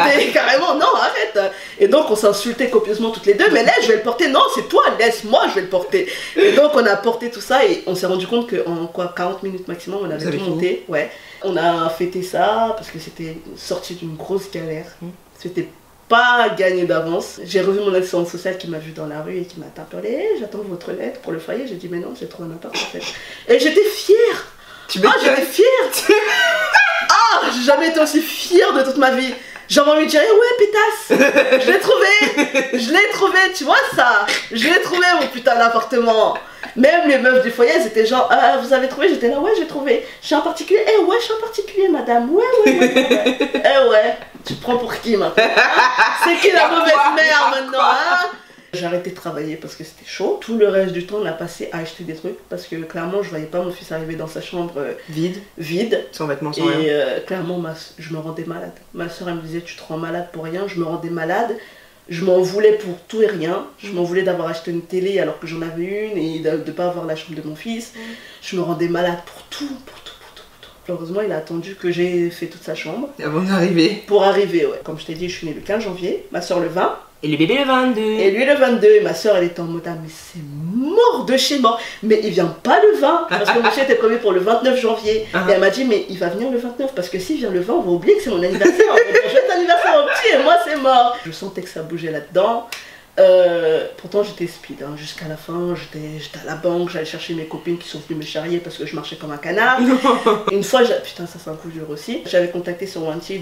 C'était carrément non arrête. Et donc on s'insultait copieusement toutes les deux, mais laisse je vais le porter, non c'est toi, laisse-moi je vais le porter. Et donc on a porté tout ça et on s'est rendu compte qu'en quoi 40 minutes maximum on avait tout monté. Ouais. On a fêté ça parce que c'était sorti d'une grosse galère. C'était pas gagné d'avance. J'ai revu mon assistante sociale qui m'a vu dans la rue et qui m'a interpellé. Hey, j'attends votre lettre pour le foyer. J'ai dit mais non, j'ai trouvé un appart en fait. Et j'étais fière. J'étais fière. J'ai jamais été aussi fière de toute ma vie. J'avais envie de dire ouais pétasse, je l'ai trouvé, tu vois ça. Je l'ai trouvé mon putain d'appartement. Même les meufs du foyer, elles étaient genre, vous avez trouvé? J'étais là, ouais, j'ai trouvé. Je suis un particulier? Ouais, je suis un particulier, madame. Ouais. Ouais. Tu te prends pour qui maintenant? C'est qui la mauvaise mère maintenant, hein? J'ai arrêté de travailler parce que c'était chaud. Tout le reste du temps, on l'a passé à acheter des trucs parce que clairement, je voyais pas mon fils arriver dans sa chambre vide. Sans vêtements, sans rien. Et clairement, je me rendais malade. Ma soeur, elle me disait, tu te rends malade pour rien. Je me rendais malade. Je m'en voulais pour tout et rien. Je m'en voulais d'avoir acheté une télé alors que j'en avais une et de ne pas avoir la chambre de mon fils. Je me rendais malade pour tout. Heureusement, il a attendu que j'ai fait toute sa chambre. Avant d'arriver. Pour arriver, ouais. Comme je t'ai dit, je suis née le 15 janvier, ma soeur le 20. Et le bébé le 22. Et lui le 22. Et ma soeur, elle était en mode, mais c'est mort de chez mort. Mais il vient pas le 20. Parce que mon chien était prévu pour le 29 janvier. Et elle m'a dit, mais il va venir le 29. Parce que s'il vient le 20, on va oublier que c'est mon anniversaire. On va jouer l'anniversaire au petit et moi, c'est mort. Je sentais que ça bougeait là-dedans. Pourtant j'étais speed, hein. Jusqu'à la fin j'étais à la banque, j'allais chercher mes copines qui sont venues me charrier parce que je marchais comme un canard. Une fois, putain ça c'est un coup dur aussi, j'avais contacté sur Wanted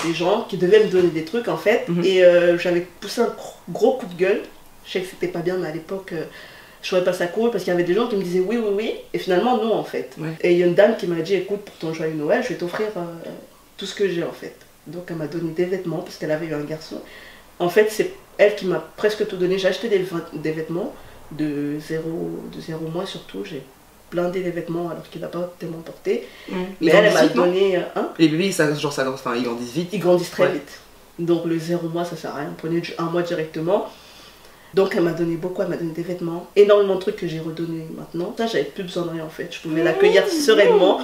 des gens qui devaient me donner des trucs en fait. Et j'avais poussé un gros coup de gueule. Je sais que c'était pas bien mais à l'époque je trouvais pas ça cool parce qu'il y avait des gens qui me disaient oui et finalement non en fait. Et il y a une dame qui m'a dit écoute pour ton joyeux Noël je vais t'offrir tout ce que j'ai en fait. Donc elle m'a donné des vêtements parce qu'elle avait eu un garçon. En fait c'est elle qui m'a presque tout donné. J'ai acheté des vêtements de 0 mois surtout. J'ai blindé les vêtements alors qu'il n'a pas tellement porté. Mais elle m'a donné... Les bébés, ils grandissent vite. Ils grandissent très vite. Donc le 0 mois, ça sert à rien. Prenez un mois directement. Donc elle m'a donné beaucoup, elle m'a donné des vêtements. Énormément de trucs que j'ai redonnés maintenant. Ça, j'avais plus besoin de rien en fait. Je pouvais l'accueillir sereinement.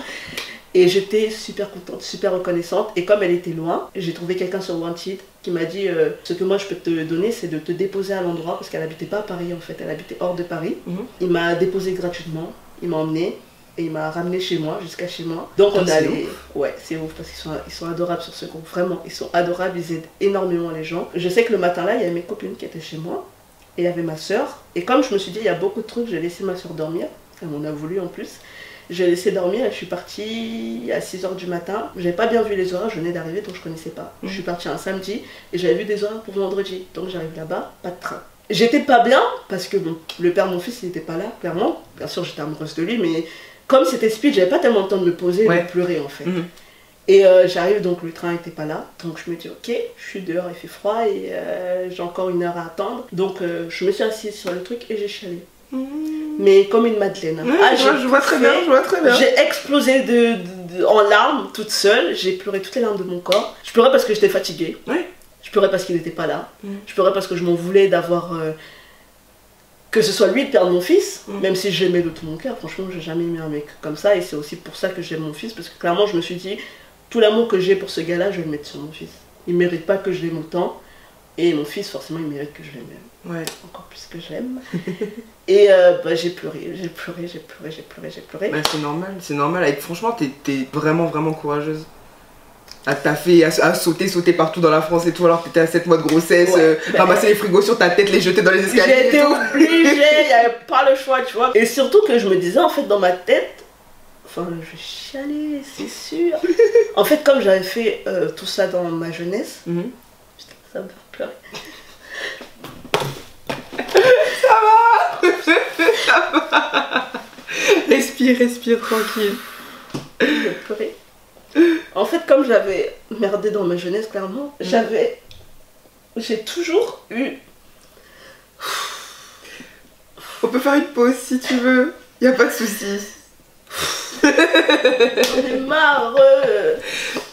Et j'étais super contente, super reconnaissante. Et comme elle était loin, j'ai trouvé quelqu'un sur Wanted qui m'a dit ce que moi je peux te donner, c'est de te déposer à l'endroit. Parce qu'elle habitait pas à Paris en fait, elle habitait hors de Paris. Il m'a déposé gratuitement, il m'a emmené et il m'a ramené chez moi, jusqu'à chez moi. Donc on est allé. Ouais, c'est ouf parce qu'ils sont adorables sur ce groupe. Vraiment, ils sont adorables, ils aident énormément les gens. Je sais que le matin là, il y avait mes copines qui étaient chez moi et il y avait ma soeur. Et comme je me suis dit, il y a beaucoup de trucs, j'ai laissé ma soeur dormir. Elle m'en a voulu en plus. J'ai laissé dormir et je suis partie à 6 h du matin. J'avais pas bien vu les horaires, je venais d'arriver donc je connaissais pas. Je suis partie un samedi et j'avais vu des horaires pour vendredi. Donc j'arrive là-bas, pas de train. J'étais pas bien parce que bon, le père de mon fils il était pas là, clairement. Bien sûr j'étais amoureuse de lui, mais comme c'était speed, j'avais pas tellement le temps de me poser et de pleurer en fait. Et j'arrive donc le train était pas là. Donc je me dis ok, je suis dehors, il fait froid et j'ai encore 1 heure à attendre. Donc je me suis assise sur le truc et j'ai chialé. Mais comme une madeleine. Je vois très bien. J'ai explosé en larmes toute seule. J'ai pleuré toutes les larmes de mon corps. Je pleurais parce que j'étais fatiguée. Je pleurais parce qu'il n'était pas là. Je pleurais parce que je m'en voulais d'avoir... que ce soit lui le père de mon fils. Même si je l'aimais de tout mon cœur. Franchement, j'ai jamais aimé un mec comme ça. Et c'est aussi pour ça que j'aime mon fils. Parce que clairement, je me suis dit, tout l'amour que j'ai pour ce gars-là, je vais le mettre sur mon fils. Il ne mérite pas que je l'aime autant. Et mon fils, forcément, il mérite que je l'aime. Encore plus que j'aime. Et j'ai pleuré. Bah, c'est normal. Et franchement, t'es vraiment courageuse. T'as fait à sauter partout dans la France et tout, alors que t'étais à 7 mois de grossesse, ramasser les frigos sur ta tête, les jeter dans les escaliers. J'ai été obligée, il n'y avait pas le choix, tu vois. Et surtout que je me disais, en fait, dans ma tête, enfin, je vais chialer, c'est sûr. En fait, comme j'avais fait tout ça dans ma jeunesse, putain, ça me fait pleurer. Ça va. Respire tranquille. Je vais pleurer. En fait, comme j'avais merdé dans ma jeunesse, clairement, j'ai toujours eu... On peut faire une pause si tu veux, y a pas de souci. J'en ai marre.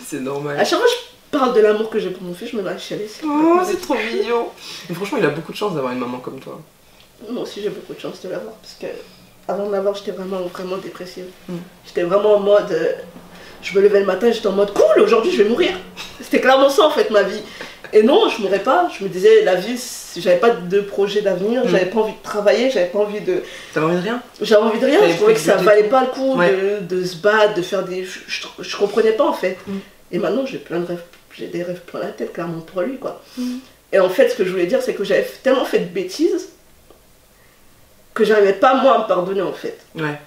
C'est normal. À chaque fois que je parle de l'amour que j'ai pour mon fils, je me lâche chialer. Oh, c'est trop mignon. Mais franchement, il a beaucoup de chance d'avoir une maman comme toi. Moi aussi j'ai beaucoup de chance de l'avoir parce que avant de l'avoir j'étais vraiment dépressive. J'étais vraiment en mode, je me levais le matin, j'étais en mode cool, aujourd'hui je vais mourir. C'était clairement ça en fait ma vie. Et non, je mourrais pas, je me disais la vie, j'avais pas de projet d'avenir, j'avais pas envie de travailler, j'avais pas envie de... T'avais envie de rien? J'avais envie de rien, je trouvais que ça valait pas le coup de se battre, de faire des... Je comprenais pas en fait. Et maintenant j'ai plein de rêves, j'ai des rêves plein la tête clairement pour lui quoi. Et en fait ce que je voulais dire c'est que j'avais tellement fait de bêtises que j'arrivais pas moi à me pardonner en fait. Ouais.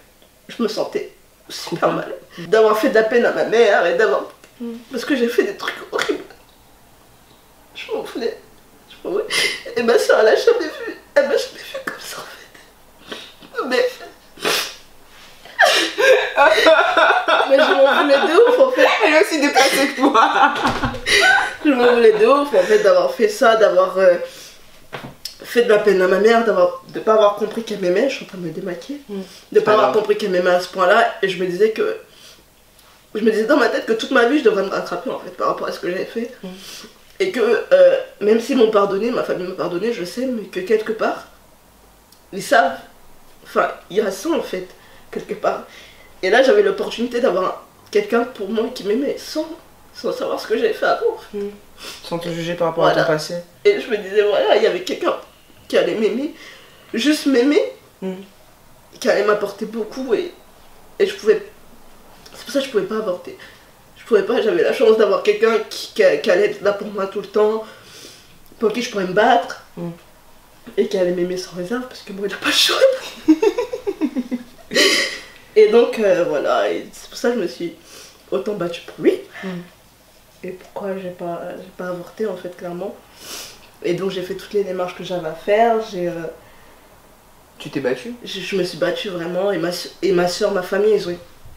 Je me sentais super mal. D'avoir fait de la peine à ma mère et d'avoir... Parce que j'ai fait des trucs horribles. Je m'en voulais. Et ma soeur elle a jamais vu. Elle m'a jamais vu comme ça en fait. Mais je m'en voulais de ouf en fait. Elle est aussi dépassée que moi. Je m'en voulais de ouf en fait d'avoir fait ça, d'avoir... fait de la peine à ma mère, de ne pas avoir compris qu'elle m'aimait, je suis en train de me démaquiller, de ne pas avoir compris qu'elle m'aimait à ce point-là, et je me disais dans ma tête que toute ma vie je devrais me rattraper en fait par rapport à ce que j'avais fait, et que même s'ils m'ont pardonné, ma famille m'a pardonné, je sais, mais que quelque part, ils savent, enfin il y a ça en fait, quelque part, et là j'avais l'opportunité d'avoir quelqu'un pour moi qui m'aimait sans savoir ce que j'avais fait avant. Sans te juger par rapport à ton passé. Et je me disais, voilà, il y avait quelqu'un qui allait m'aimer, juste m'aimer, qui allait m'apporter beaucoup et je pouvais... C'est pour ça que je pouvais pas avorter. Je pouvais pas, j'avais la chance d'avoir quelqu'un qui allait être là pour moi tout le temps, pour qui je pourrais me battre, et qui allait m'aimer sans réserve, parce que moi il n'a pas le choix. Et donc, voilà, et c'est pour ça que je me suis autant battue pour lui. Et pourquoi j'ai pas avorté en fait clairement. Et donc j'ai fait toutes les démarches que j'avais à faire. Tu t'es battue? Je me suis battue vraiment et ma soeur, ma famille, ils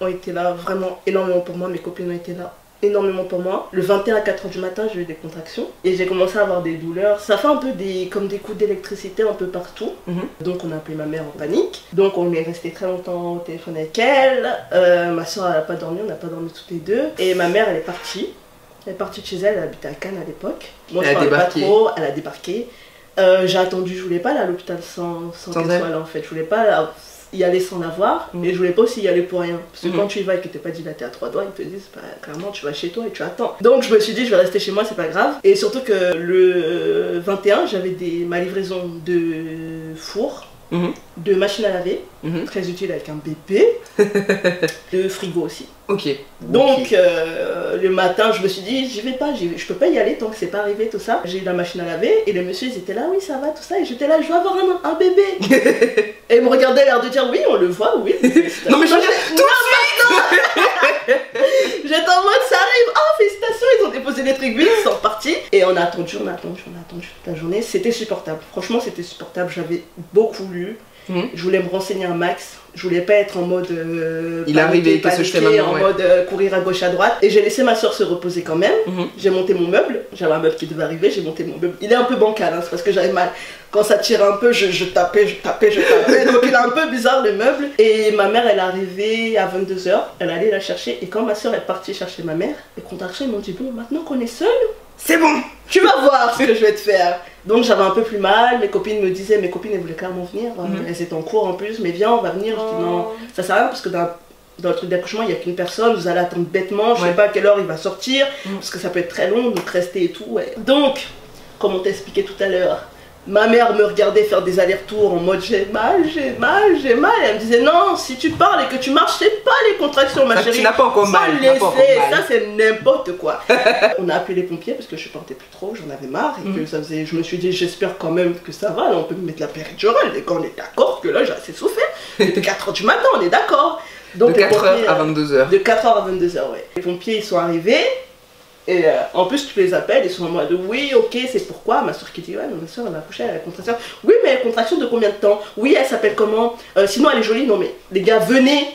ont été là vraiment énormément pour moi. Mes copines ont été là énormément pour moi. Le 21 à 4h du matin j'ai eu des contractions et j'ai commencé à avoir des douleurs. Ça fait un peu comme des coups d'électricité un peu partout. Donc on a appelé ma mère en panique. Donc on est resté très longtemps au téléphone avec elle. Ma soeur elle n'a pas dormi, on n'a pas dormi toutes les deux. Et ma mère elle est partie. Elle est partie de chez elle, elle habitait à Cannes à l'époque. Moi je parlais pas trop, elle a débarqué. J'ai attendu, je voulais pas aller à l'hôpital sans qu'elle soit là en fait. Je voulais pas y aller sans la voir, et je voulais pas aussi y aller pour rien. Parce que quand tu y vas et que t'es pas dilaté à 3 doigts, ils te disent bah, clairement tu vas chez toi et tu attends. Donc je me suis dit je vais rester chez moi, c'est pas grave. Et surtout que le 21, j'avais ma livraison de four, de machine à laver, très utile avec un bébé, de frigo aussi. Ok. Donc le matin je me suis dit je peux pas y aller tant que c'est pas arrivé tout ça. J'ai eu la machine à laver et les messieurs ils étaient là, oui ça va tout ça, et j'étais là, je vais avoir un bébé. Et ils me regardaient l'air de dire oui on le voit, oui. Non mais je veux dire tout de suite. J'étais en mode ça arrive, oh félicitations, ils ont déposé les trucs vite, ils sont repartis. Et on a attendu toute la journée, c'était supportable, franchement c'était supportable, j'avais beaucoup lu. Je voulais me renseigner un max, je voulais pas être en mode il arrivait, qu'est-ce que je fais maintenant, en mode courir à gauche à droite. Et j'ai laissé ma soeur se reposer quand même. J'ai monté mon meuble, j'avais un meuble qui devait arriver, j'ai monté mon meuble. Il est un peu bancal, hein, c'est parce que j'avais mal. Quand ça tire un peu, je tapais. Donc il est un peu bizarre le meuble. Et ma mère elle est arrivée à 22h, elle allait la chercher. Et quand ma soeur est partie chercher ma mère, les contractions ils m'ont dit bon maintenant qu'on est seuls, c'est bon, tu vas voir ce que je vais te faire. Donc j'avais un peu plus mal, mes copines me disaient, mes copines elles voulaient clairement venir, elles étaient en cours en plus, mais viens on va venir. Je dis non, ça sert à rien parce que dans le truc d'accouchement il n'y a qu'une personne, vous allez attendre bêtement, je sais pas à quelle heure il va sortir, parce que ça peut être très long, donc rester et tout. Ouais. Donc, comme on t'a expliqué tout à l'heure, ma mère me regardait faire des allers-retours en mode j'ai mal. Et elle me disait non, si tu parles et que tu marches, c'est pas les contractions ma chérie. Tu n'as pas encore mal. Ça c'est n'importe quoi. On a appelé les pompiers parce que je portais plus trop, j'en avais marre. Et que ça faisait, je me suis dit j'espère quand même que ça va, là on peut me mettre la péridurale. Et quand on est d'accord que là j'ai assez souffert, c'était 4h du matin, on est d'accord. De 4h à 22h. De 4h à 22h, ouais. Les pompiers ils sont arrivés. Et en plus, tu les appelles, ils sont en mode oui, ok, c'est pourquoi. Ma soeur qui dit ouais, non, ma soeur elle a accouché, elle a la contraction. Oui, mais la contraction de combien de temps? Oui, elle s'appelle comment? Sinon, elle est jolie. Non, mais les gars, venez.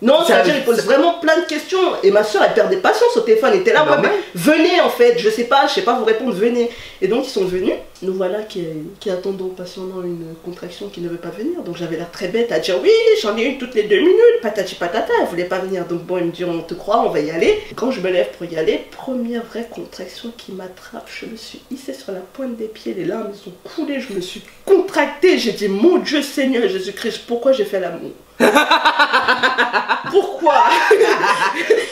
Non, c'est-à-dire, ils posent vraiment plein de questions. Et ma soeur, elle perdait patience au téléphone. Elle était là, ouais, mais venez en fait, je sais pas vous répondre, venez. Et donc, ils sont venus. Nous voilà qui attendons patiemment une contraction qui ne veut pas venir. Donc, j'avais l'air très bête à dire oui, j'en ai une toutes les 2 minutes, patati patata, elle voulait pas venir. Donc, bon, ils me disent on te croit, on va y aller. Quand je me lève pour y aller, première vraie contraction qui m'attrape, je me suis hissée sur la pointe des pieds, les larmes ont coulé, je me suis contractée. contracté. J'ai dit, mon Dieu Seigneur Jésus-Christ, pourquoi j'ai fait l'amour? Pourquoi?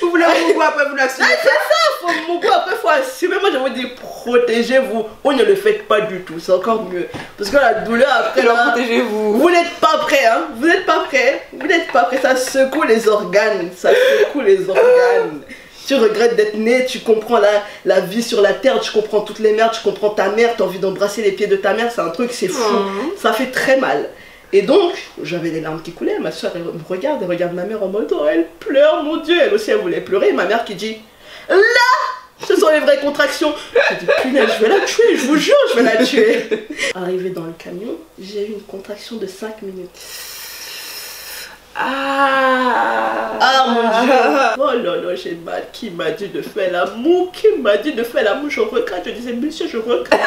Vous voulez mon goût, après vous l'assumez. Ah, c'est ça, mon goût, après faut assumer. Moi, je vous dis, protégez-vous. Ou ne le faites pas du tout, c'est encore mieux. Parce que la douleur après, alors protégez-vous. Vous n'êtes pas prêt, hein. Vous n'êtes pas prêt. Vous n'êtes pas prêt. Ça secoue les organes. Ça secoue les organes. Tu regrettes d'être né, tu comprends la vie sur la terre, tu comprends toutes les mères, tu comprends ta mère, tu as envie d'embrasser les pieds de ta mère, c'est un truc, c'est fou. Ça fait très mal. Et donc, j'avais des larmes qui coulaient, ma soeur elle me regarde, elle regarde ma mère en mode, oh elle pleure, mon Dieu, elle aussi elle voulait pleurer, et ma mère qui dit, là, ce sont les vraies contractions. J'ai dit, punaise, je vais la tuer, je vous jure, je vais la tuer. Arrivé dans le camion, j'ai eu une contraction de 5 minutes. Ah mon Dieu. Oh là là, j'ai mal. Qui m'a dit de faire l'amour? Qui m'a dit de faire l'amour? Je regrette. Je disais, monsieur, je regrette.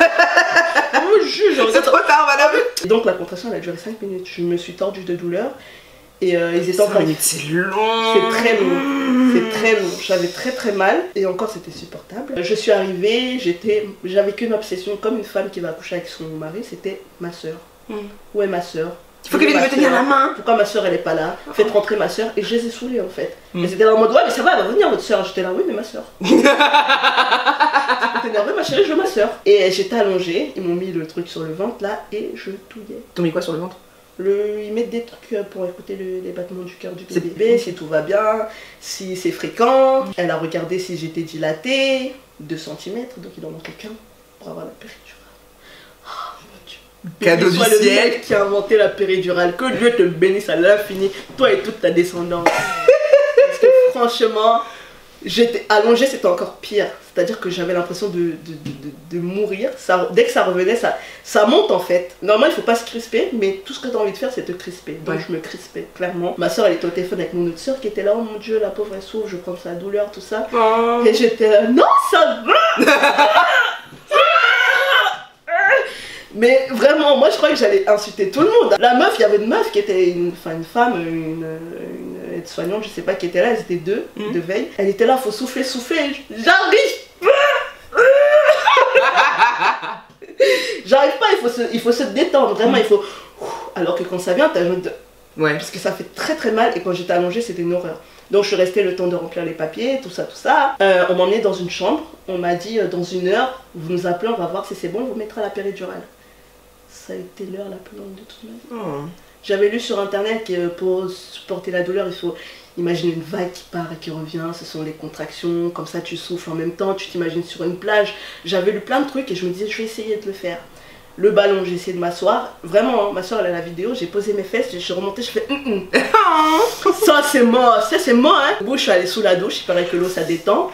Je me juge. C'est trop tard, madame. Donc la contraction elle a duré 5 minutes. Je me suis tordue de douleur. Et ils étaient en train de... C'est long. C'est très long. C'est très long. J'avais très très mal. Et encore c'était supportable. Je suis arrivée, j'avais qu'une obsession. Comme une femme qui va accoucher avec son mari, c'était ma soeur. Où est ma soeur? Il faut qu'elle vienne me tenir la main. Pourquoi ma soeur elle est pas là? Faites rentrer ma soeur. Et je les ai saoulés en fait. Et c'était là en mode, ouais mais ça va, elle va venir votre soeur. J'étais là, oui mais ma soeur. T'es énervée ma chérie, je veux ma soeur. Et j'étais allongée, ils m'ont mis le truc sur le ventre là et je touillais. T'as mis quoi sur le ventre? Ils mettent des trucs pour écouter les battements du cœur du bébé, si tout va bien, si c'est fréquent. Elle a regardé si j'étais dilatée, 2 cm, donc il en manquait qu'un pour avoir la péridurale. Cadeau du le ciel. mec qui a inventé la péridurale, que Dieu te bénisse à l'infini, toi et toute ta descendance. Parce que franchement, j'étais allongée, c'était encore pire. C'est-à-dire que j'avais l'impression de mourir. Dès que ça revenait, ça monte en fait. Normalement, il ne faut pas se crisper, mais tout ce que tu as envie de faire, c'est te crisper. Donc je me crispais, clairement. Ma soeur, elle était au téléphone avec mon autre soeur qui était là, oh mon Dieu, la pauvre, elle souffre, je prends sa douleur, tout ça. Et j'étais là, non, ça va. Mais vraiment, moi je crois que j'allais insulter tout le monde. La meuf, il y avait une meuf qui était une femme, une aide-soignante, je sais pas, qui était là, elles étaient deux de veille. Elle était là, faut souffler, j'arrive. J'arrive pas, il faut se détendre, vraiment, il faut... Alors que quand ça vient, t'as envie de... Ouais. Parce que ça fait très très mal et quand j'étais allongée, c'était une horreur. Donc je suis restée le temps de remplir les papiers, tout ça, tout ça. On m'a emmenée dans une chambre, on m'a dit dans 1 heure, vous nous appelez, on va voir si c'est bon, on vous mettra la péridurale. Ça a été l'heure la plus longue de toute ma vie. J'avais lu sur internet que pour supporter la douleur, il faut imaginer une vague qui part et qui revient, ce sont les contractions, comme ça tu souffles en même temps, tu t'imagines sur une plage. J'avais lu plein de trucs et je me disais je vais essayer de le faire. Le ballon, j'ai essayé de m'asseoir. Vraiment, hein, ma soeur elle a la vidéo, j'ai posé mes fesses, je suis remontée, je fais ça c'est mort, hein. Au bout, je suis allée sous la douche, il paraît que l'eau ça détend.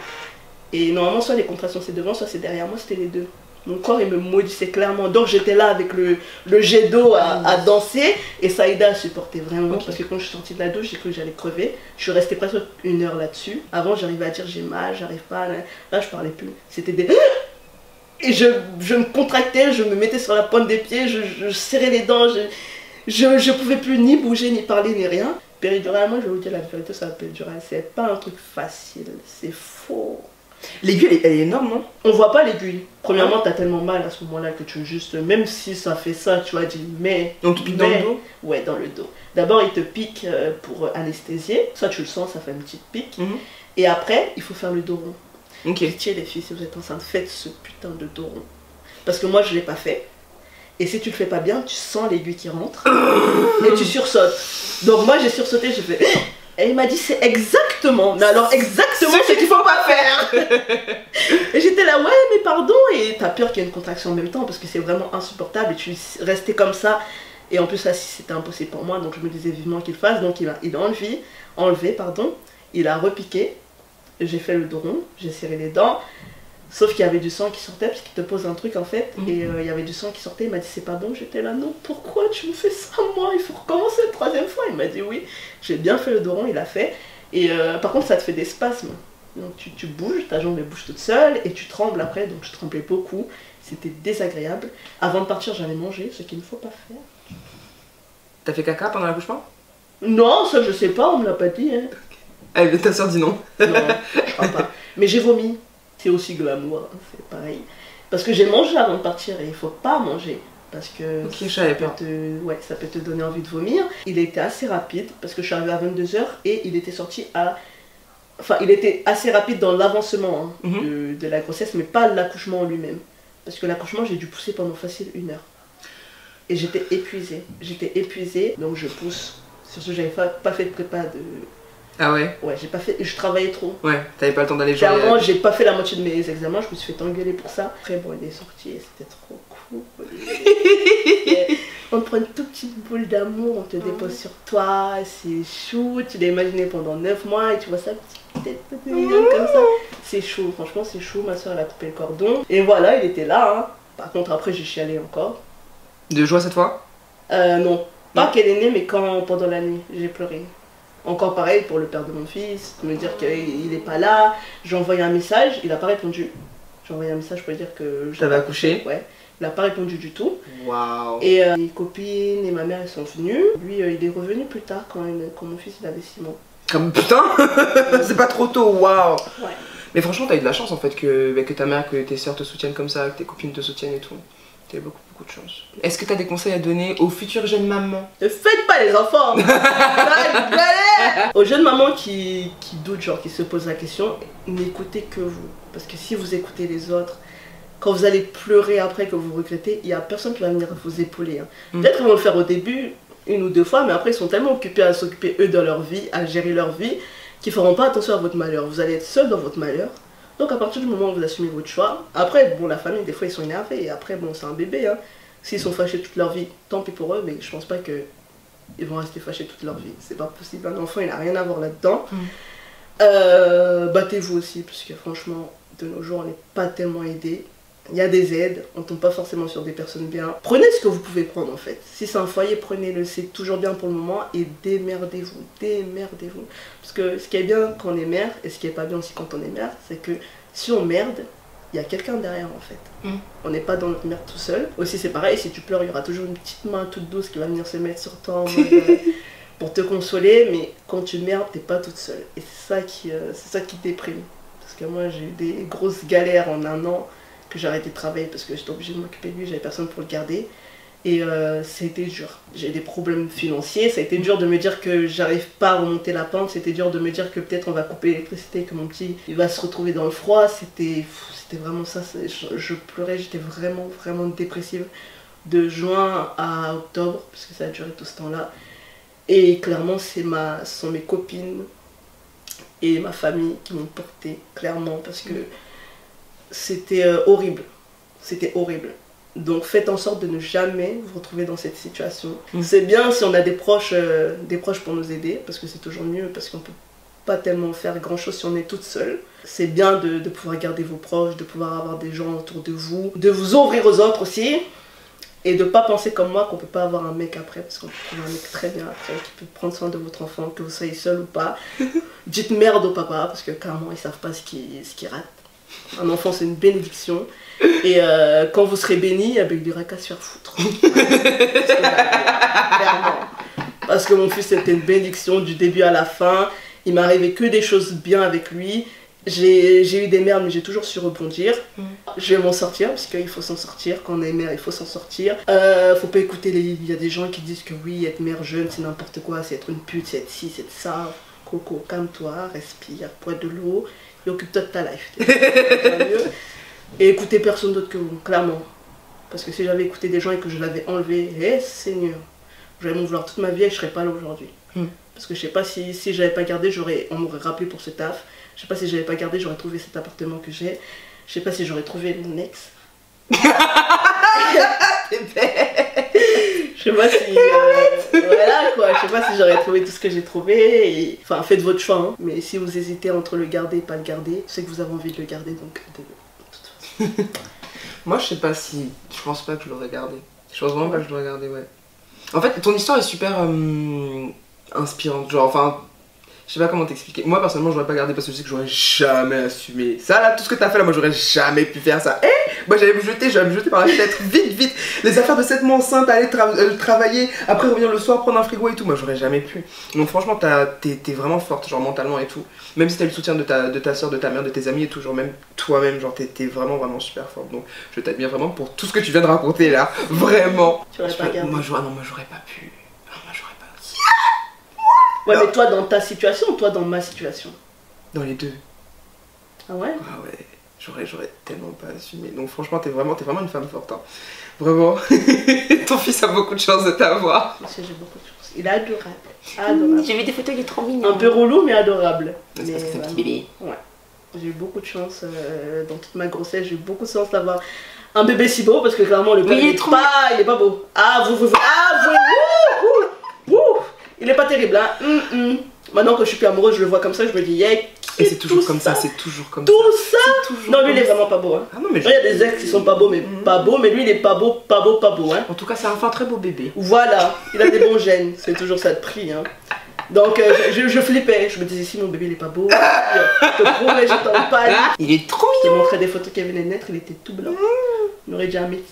Et normalement, soit les contractions c'est devant, soit c'est derrière moi, c'était les deux. Mon corps il me maudissait clairement. Donc j'étais là avec le jet d'eau à danser et ça aidait à supporter vraiment. Parce que quand je suis sortie de la douche, j'ai cru que j'allais crever. Je suis restée presque 1 heure là-dessus. Avant, j'arrivais à dire j'ai mal, j'arrive pas. Là, je parlais plus. C'était des... Et je me contractais, je me mettais sur la pointe des pieds, je serrais les dents, je pouvais plus ni bouger, ni parler, ni rien. Péridurale, moi je vais vous dire la vérité sur la péridurale, c'est pas un truc facile, c'est faux. L'aiguille elle est énorme, non? On voit pas l'aiguille. Premièrement, t'as tellement mal à ce moment-là que tu veux juste, même si ça fait ça, tu vas dire mais... On te pique dans le dos? Ouais, dans le dos. D'abord, il te pique pour anesthésier, soit tu le sens, ça fait une petite pique. Et après, il faut faire le dos rond. Ok. Pitié les filles, si vous êtes enceinte, faites ce putain de dos rond. Parce que moi je l'ai pas fait. Et si tu le fais pas bien, tu sens l'aiguille qui rentre. Et tu sursautes. Donc moi j'ai sursauté, j'ai fait... Et il m'a dit c'est exactement, mais alors exactement ce qu'il faut pas faire. Et j'étais là, ouais mais pardon. Et t'as peur qu'il y ait une contraction en même temps parce que c'est vraiment insupportable. Et tu restais comme ça. Et en plus ça c'était impossible pour moi. Donc je me disais vivement qu'il fasse. Donc il a enlevé, il a repiqué. J'ai fait le dos rond, j'ai serré les dents, sauf qu'il y avait du sang qui sortait, parce qu'il te pose un truc en fait, et il y avait du sang qui sortait, il m'a dit c'est pas bon, j'étais là, non, pourquoi tu me fais ça moi, il faut recommencer la 3e fois, il m'a dit oui, j'ai bien fait le dos rond, il a fait, et par contre ça te fait des spasmes, donc tu bouges, ta jambe elle bouge toute seule, et tu trembles après, donc je tremblais beaucoup, c'était désagréable. Avant de partir j'avais mangé, ce qu'il ne faut pas faire. T'as fait caca pendant l'accouchement? Non, ça je sais pas, on me l'a pas dit, hein. Ah, ta soeur dit non. Non, je crois pas. Mais j'ai vomi. C'est aussi glamour, hein, c'est pareil. Parce que j'ai mangé avant de partir et il faut pas manger parce que Ok, je savais pas. ouais, ça peut te donner envie de vomir. Il était assez rapide parce que je suis arrivée à 22 h et il était sorti à... Enfin, il était assez rapide dans l'avancement hein, de la grossesse, mais pas l'accouchement en lui-même. Parce que l'accouchement, j'ai dû pousser pendant facile 1 heure. Et j'étais épuisée, donc je pousse. Surtout, j'avais pas fait de prépa de... Ah ouais? Ouais, j'ai pas fait... Je travaillais trop. Ouais, t'avais pas le temps d'aller jouer. Clairement, j'ai pas fait la moitié de mes examens, je me suis fait engueuler pour ça. Après, bon, il est sorti et c'était trop cool. On te prend une toute petite boule d'amour, on te dépose sur toi, c'est chou. Tu l'as imaginé pendant 9 mois et tu vois sa petite tête mignonne comme ça. C'est chaud, franchement, c'est chaud. Ma soeur, elle a coupé le cordon. Et voilà, il était là. Hein. Par contre, après, j'ai chialé encore. De joie cette fois? Non, pas qu'elle est née, mais pendant la nuit, j'ai pleuré. Encore pareil pour le père de mon fils, me dire qu'il n'est pas là. J'ai envoyé un message, il n'a pas répondu. J'ai envoyé un message pour lui dire que... T'avais accouché? Ouais, il n'a pas répondu du tout. Waouh. Et mes copines et ma mère, elles sont venues. Lui, il est revenu plus tard quand mon fils il avait 6 mois. Comme putain. C'est pas trop tôt, waouh. Ouais. Mais franchement, t'as eu de la chance en fait que ta mère, que tes soeurs te soutiennent comme ça, que tes copines te soutiennent et tout. T'as eu beaucoup de chance. Est-ce que t'as des conseils à donner aux futures jeunes mamans? Ne faites pas les enfants. Aux jeunes mamans qui doutent, genre qui se posent la question, n'écoutez que vous. Parce que si vous écoutez les autres, quand vous allez pleurer après, que vous regrettez, il n'y a personne qui va venir vous épauler. Hein. Peut-être qu'ils vont le faire au début, 1 ou 2 fois, mais après ils sont tellement occupés à s'occuper eux de leur vie, à gérer leur vie, qu'ils ne feront pas attention à votre malheur. Vous allez être seul dans votre malheur. Donc à partir du moment où vous assumez votre choix, après, bon, la famille, des fois, ils sont énervés. Et après, bon, c'est un bébé. Hein. S'ils sont fâchés toute leur vie, tant pis pour eux, mais je pense pas qu'ils vont rester fâchés toute leur vie. C'est pas possible. Un enfant, il n'a rien à voir là-dedans. Battez-vous aussi, parce que franchement, de nos jours, on n'est pas tellement aidés. Il y a des aides, on tombe pas forcément sur des personnes bien. Prenez ce que vous pouvez prendre en fait. Si c'est un foyer, prenez-le, c'est toujours bien pour le moment et démerdez-vous, démerdez-vous. Parce que ce qui est bien quand on est mère et ce qui est pas bien aussi quand on est mère, c'est que si on merde, il y a quelqu'un derrière en fait. On n'est pas dans notre merde tout seul. Aussi c'est pareil, si tu pleures, il y aura toujours une petite main toute douce qui va venir se mettre sur toi en mode, pour te consoler, mais quand tu merdes, t'es pas toute seule. Et c'est ça qui déprime. Parce que moi j'ai eu des grosses galères en 1 an. Que j'ai arrêté de travailler parce que j'étais obligée de m'occuper de lui, j'avais personne pour le garder. Et ça a été dur. J'ai des problèmes financiers, ça a été dur de me dire que j'arrive pas à remonter la pente, c'était dur de me dire que peut-être on va couper l'électricité, que mon petit il va se retrouver dans le froid, c'était vraiment ça. Je pleurais, j'étais vraiment dépressive de juin à octobre, parce que ça a duré tout ce temps-là. Et clairement, ce sont mes copines et ma famille qui m'ont portée, clairement, parce que c'était horrible. C'était horrible. Donc faites en sorte de ne jamais vous retrouver dans cette situation. C'est bien si on a des proches pour nous aider, parce que c'est toujours mieux, parce qu'on peut pas tellement faire grand chose si on est toute seule. C'est bien de pouvoir garder vos proches, de pouvoir avoir des gens autour de vous, de vous ouvrir aux autres aussi, et de pas penser comme moi qu'on peut pas avoir un mec après, parce qu'on peut trouver un mec très bien après, qui peut prendre soin de votre enfant, que vous soyez seul ou pas. Dites merde au papa, parce que clairement ils savent pas ce qu'ils ratent. Un enfant c'est une bénédiction et quand vous serez béni, eh ben, il n'ira qu'à se faire foutre. Parce que mon fils c'était une bénédiction du début à la fin, il m'arrivait que des choses bien avec lui. J'ai eu des merdes mais j'ai toujours su rebondir. Je vais m'en sortir parce qu'il faut s'en sortir, quand on est mère il faut s'en sortir. Faut pas écouter il y a des gens qui disent que oui, être mère jeune c'est n'importe quoi, c'est être une pute, c'est être ci, c'est être ça. Coco, calme-toi, respire, bois de l'eau et occupe-toi de ta life. Et écoutez personne d'autre que vous, clairement. Parce que si j'avais écouté des gens et que je l'avais enlevé, Seigneur, j'allais m'en vouloir toute ma vie et je serais pas là aujourd'hui. Parce que je sais pas si j'avais pas gardé, on m'aurait rappelé pour ce taf. Je sais pas si j'avais pas gardé, j'aurais trouvé cet appartement que j'ai. Je sais pas si j'aurais trouvé mon ex. Je sais pas si voilà quoi, je sais pas si j'aurais trouvé tout ce que j'ai trouvé et... Enfin faites votre choix hein. Mais si vous hésitez entre le garder et pas le garder, je sais que vous avez envie de le garder donc de toute façon. Moi je sais pas si, je pense pas que je l'aurais gardé. Je pense vraiment pas que je l'aurais gardé, ouais. En fait ton histoire est super inspirante, genre enfin, je Je sais pas comment t'expliquer. Moi personnellement j'aurais pas gardé parce que je sais que j'aurais jamais assumé. Ça là, tout ce que t'as fait là, moi j'aurais jamais pu faire ça. Moi j'allais me jeter par la fenêtre, vite. Les affaires de 7 mois enceinte, aller travailler, après revenir le soir, prendre un frigo et tout, moi j'aurais jamais pu. Donc franchement t'es vraiment forte, genre mentalement et tout. Même si t'as eu le soutien de ta soeur, de ta mère, de tes amis et tout, genre même toi-même, genre t'es vraiment super forte. Donc je t'admire vraiment pour tout ce que tu viens de raconter là, vraiment. Tu aurais pas gardé. Moi j'aurais pas pu. Ouais, mais toi dans ta situation ou toi dans ma situation? Dans les deux. Ah ouais? Ah ouais, j'aurais tellement pas assumé. Donc franchement, t'es vraiment une femme forte. Hein. Vraiment. Ton fils a beaucoup de chance de t'avoir. Monsieur, j'ai beaucoup de chance. Il est adorable. J'ai vu des photos, il est trop mignon. Un peu relou, mais adorable. C'est parce que c'est un petit bébé. Ouais. J'ai eu beaucoup de chance dans toute ma grossesse. J'ai eu beaucoup de chance d'avoir un bébé si beau parce que clairement le père il est pas beau. Ah, vous. Il est pas terrible, hein. Maintenant que je suis plus amoureuse, je le vois comme ça, je me dis, yeah. Et c'est toujours comme ça, c'est toujours comme ça. Tout ça Non, lui il est vraiment pas beau. Hein. Ah non, mais il y a des ex qui sont pas beaux, mais pas beaux, mais lui il est pas beau. Hein. En tout cas, c'est un très beau bébé. Voilà, il a des bons gènes, c'est toujours ça de prix. Hein. Donc je flippais, je me disais, si mon bébé il est pas beau, je te promets, je t'en parle. Il est trop mignon. Je te montrais des photos qui venaient de naître, il était tout blanc. Il aurait déjà un métis.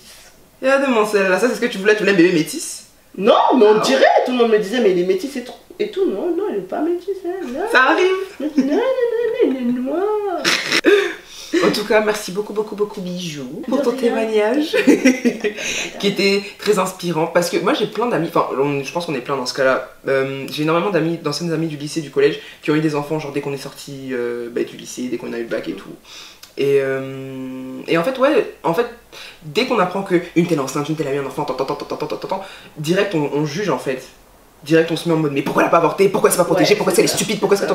Et là, demande celle-là, ça c'est ce que tu voulais un bébé métis? Non, mais on dirait, tout le monde me disait, mais il est métis et tout. Non, il est pas métis. Hein, non. Ça arrive. Non, il est noir. En tout cas, merci beaucoup Bijou pour ton témoignage qui était très inspirant parce que moi j'ai plein d'amis, enfin je pense qu'on est plein dans ce cas-là. J'ai énormément d'amis, d'anciennes amies du lycée, du collège qui ont eu des enfants genre dès qu'on est sorti du lycée, dès qu'on a eu le bac et tout. Et en fait, dès qu'on apprend qu'une telle enceinte, une telle a eu un enfant, direct on juge en fait. Direct on se met en mode mais pourquoi elle a pas avorté, pourquoi elle s'est pas protégée, pourquoi elle est stupide, pourquoi est-ce que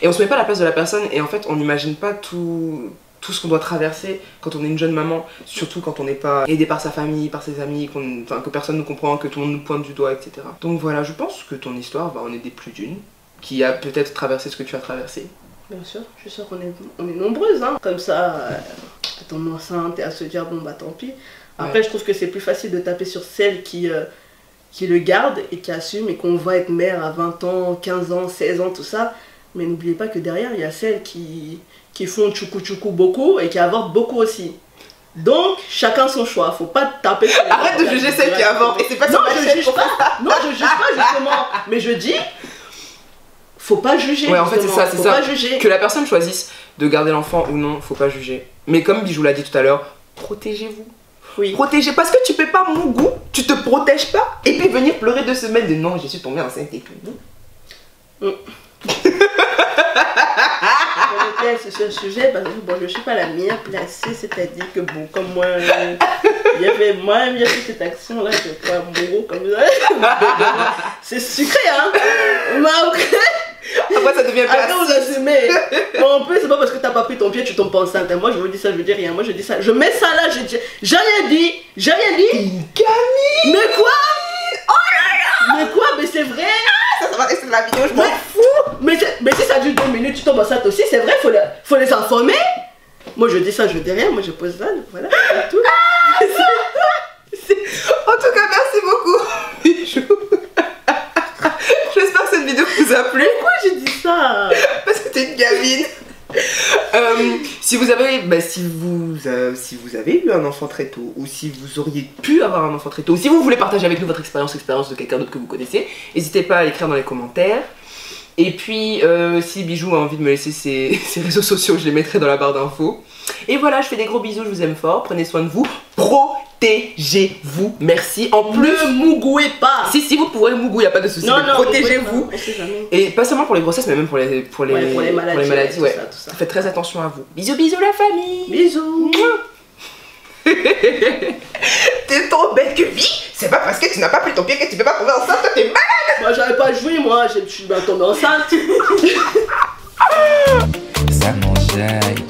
et on se met pas à la place de la personne et en fait on n'imagine pas tout ce qu'on doit traverser quand on est une jeune maman, surtout quand on n'est pas aidé par sa famille, par ses amis, que personne ne comprend, que tout le monde nous pointe du doigt, etc. Donc voilà, je pense que ton histoire va en aider plus d'une qui a peut-être traversé ce que tu as traversé. Bien sûr, je suis sûre qu'on est nombreuses, hein. Comme ça, à tomber enceinte et à se dire bon bah tant pis. Après je trouve que c'est plus facile de taper sur celle qui le garde et qui assume et qu'on va être mère à 20 ans, 15 ans, 16 ans, tout ça. Mais n'oubliez pas que derrière, il y a celles qui font tchoukou beaucoup et qui avortent beaucoup aussi. Donc, chacun son choix. Faut pas taper sur les Arrête de juger celles qui avortent. Et c'est pas non, je juge pas. Non, je juge pas justement. Mais je dis, faut pas juger. Ouais, en fait, c'est ça. Pas juger. Que la personne choisisse de garder l'enfant ou non, faut pas juger. Mais comme Bijou l'a dit tout à l'heure, protégez-vous. Oui. Protégez, parce que tu peux pas mon goût, tu te protèges pas et puis venir pleurer 2 semaines de non, je suis tombée enceinte et tout. C'est un sujet parce que bon, je suis pas la meilleure placée, c'est-à-dire que bon, comme moi, il y avait fait cette action là, je crois, bon, comme ça. C'est sucré, hein. Mais après ça devient après vous assumez. En plus c'est pas parce que t'as pas pris ton pied tu tombes pas enceinte. Moi je vous dis ça, je dis rien. Moi je dis ça, je mets ça là, j'ai rien dit. Une Camille. Mais quoi? Oh là là. Mais quoi? Mais c'est vrai. Ça va rester de la vidéo, je m'en fous. Mais si ça dure 2 minutes tu tombes enceinte aussi, c'est vrai, faut les informer. Moi je dis ça, je dis rien, moi je pose là, voilà, c'est tout. En tout cas merci beaucoup Bijou. J'espère que cette vidéo vous a plu. Pourquoi j'ai dit ça? Parce que t'es une gamine. Si vous avez eu un enfant très tôt, ou si vous auriez pu avoir un enfant très tôt, ou si vous voulez partager avec nous votre expérience de quelqu'un d'autre que vous connaissez, n'hésitez pas à l'écrire dans les commentaires. Et puis si Bijou a envie de me laisser ses réseaux sociaux, je les mettrai dans la barre d'infos. Et voilà, je fais des gros bisous, je vous aime fort, prenez soin de vous, protégez-vous, merci. En plus, ne mougouez pas. Si vous pouvez mougou, il n'y a pas de souci, protégez-vous. Et pas seulement pour les grossesses, mais même pour les maladies. Ouais. Tout ça. Faites très attention à vous. Bisous la famille. Bisous. T'es trop bête que vie. C'est pas parce que tu n'as pas pris ton pied que tu peux pas tomber enceinte, toi t'es malade. Moi j'avais pas joué, moi je suis tombée enceinte. Ça m'enjaille.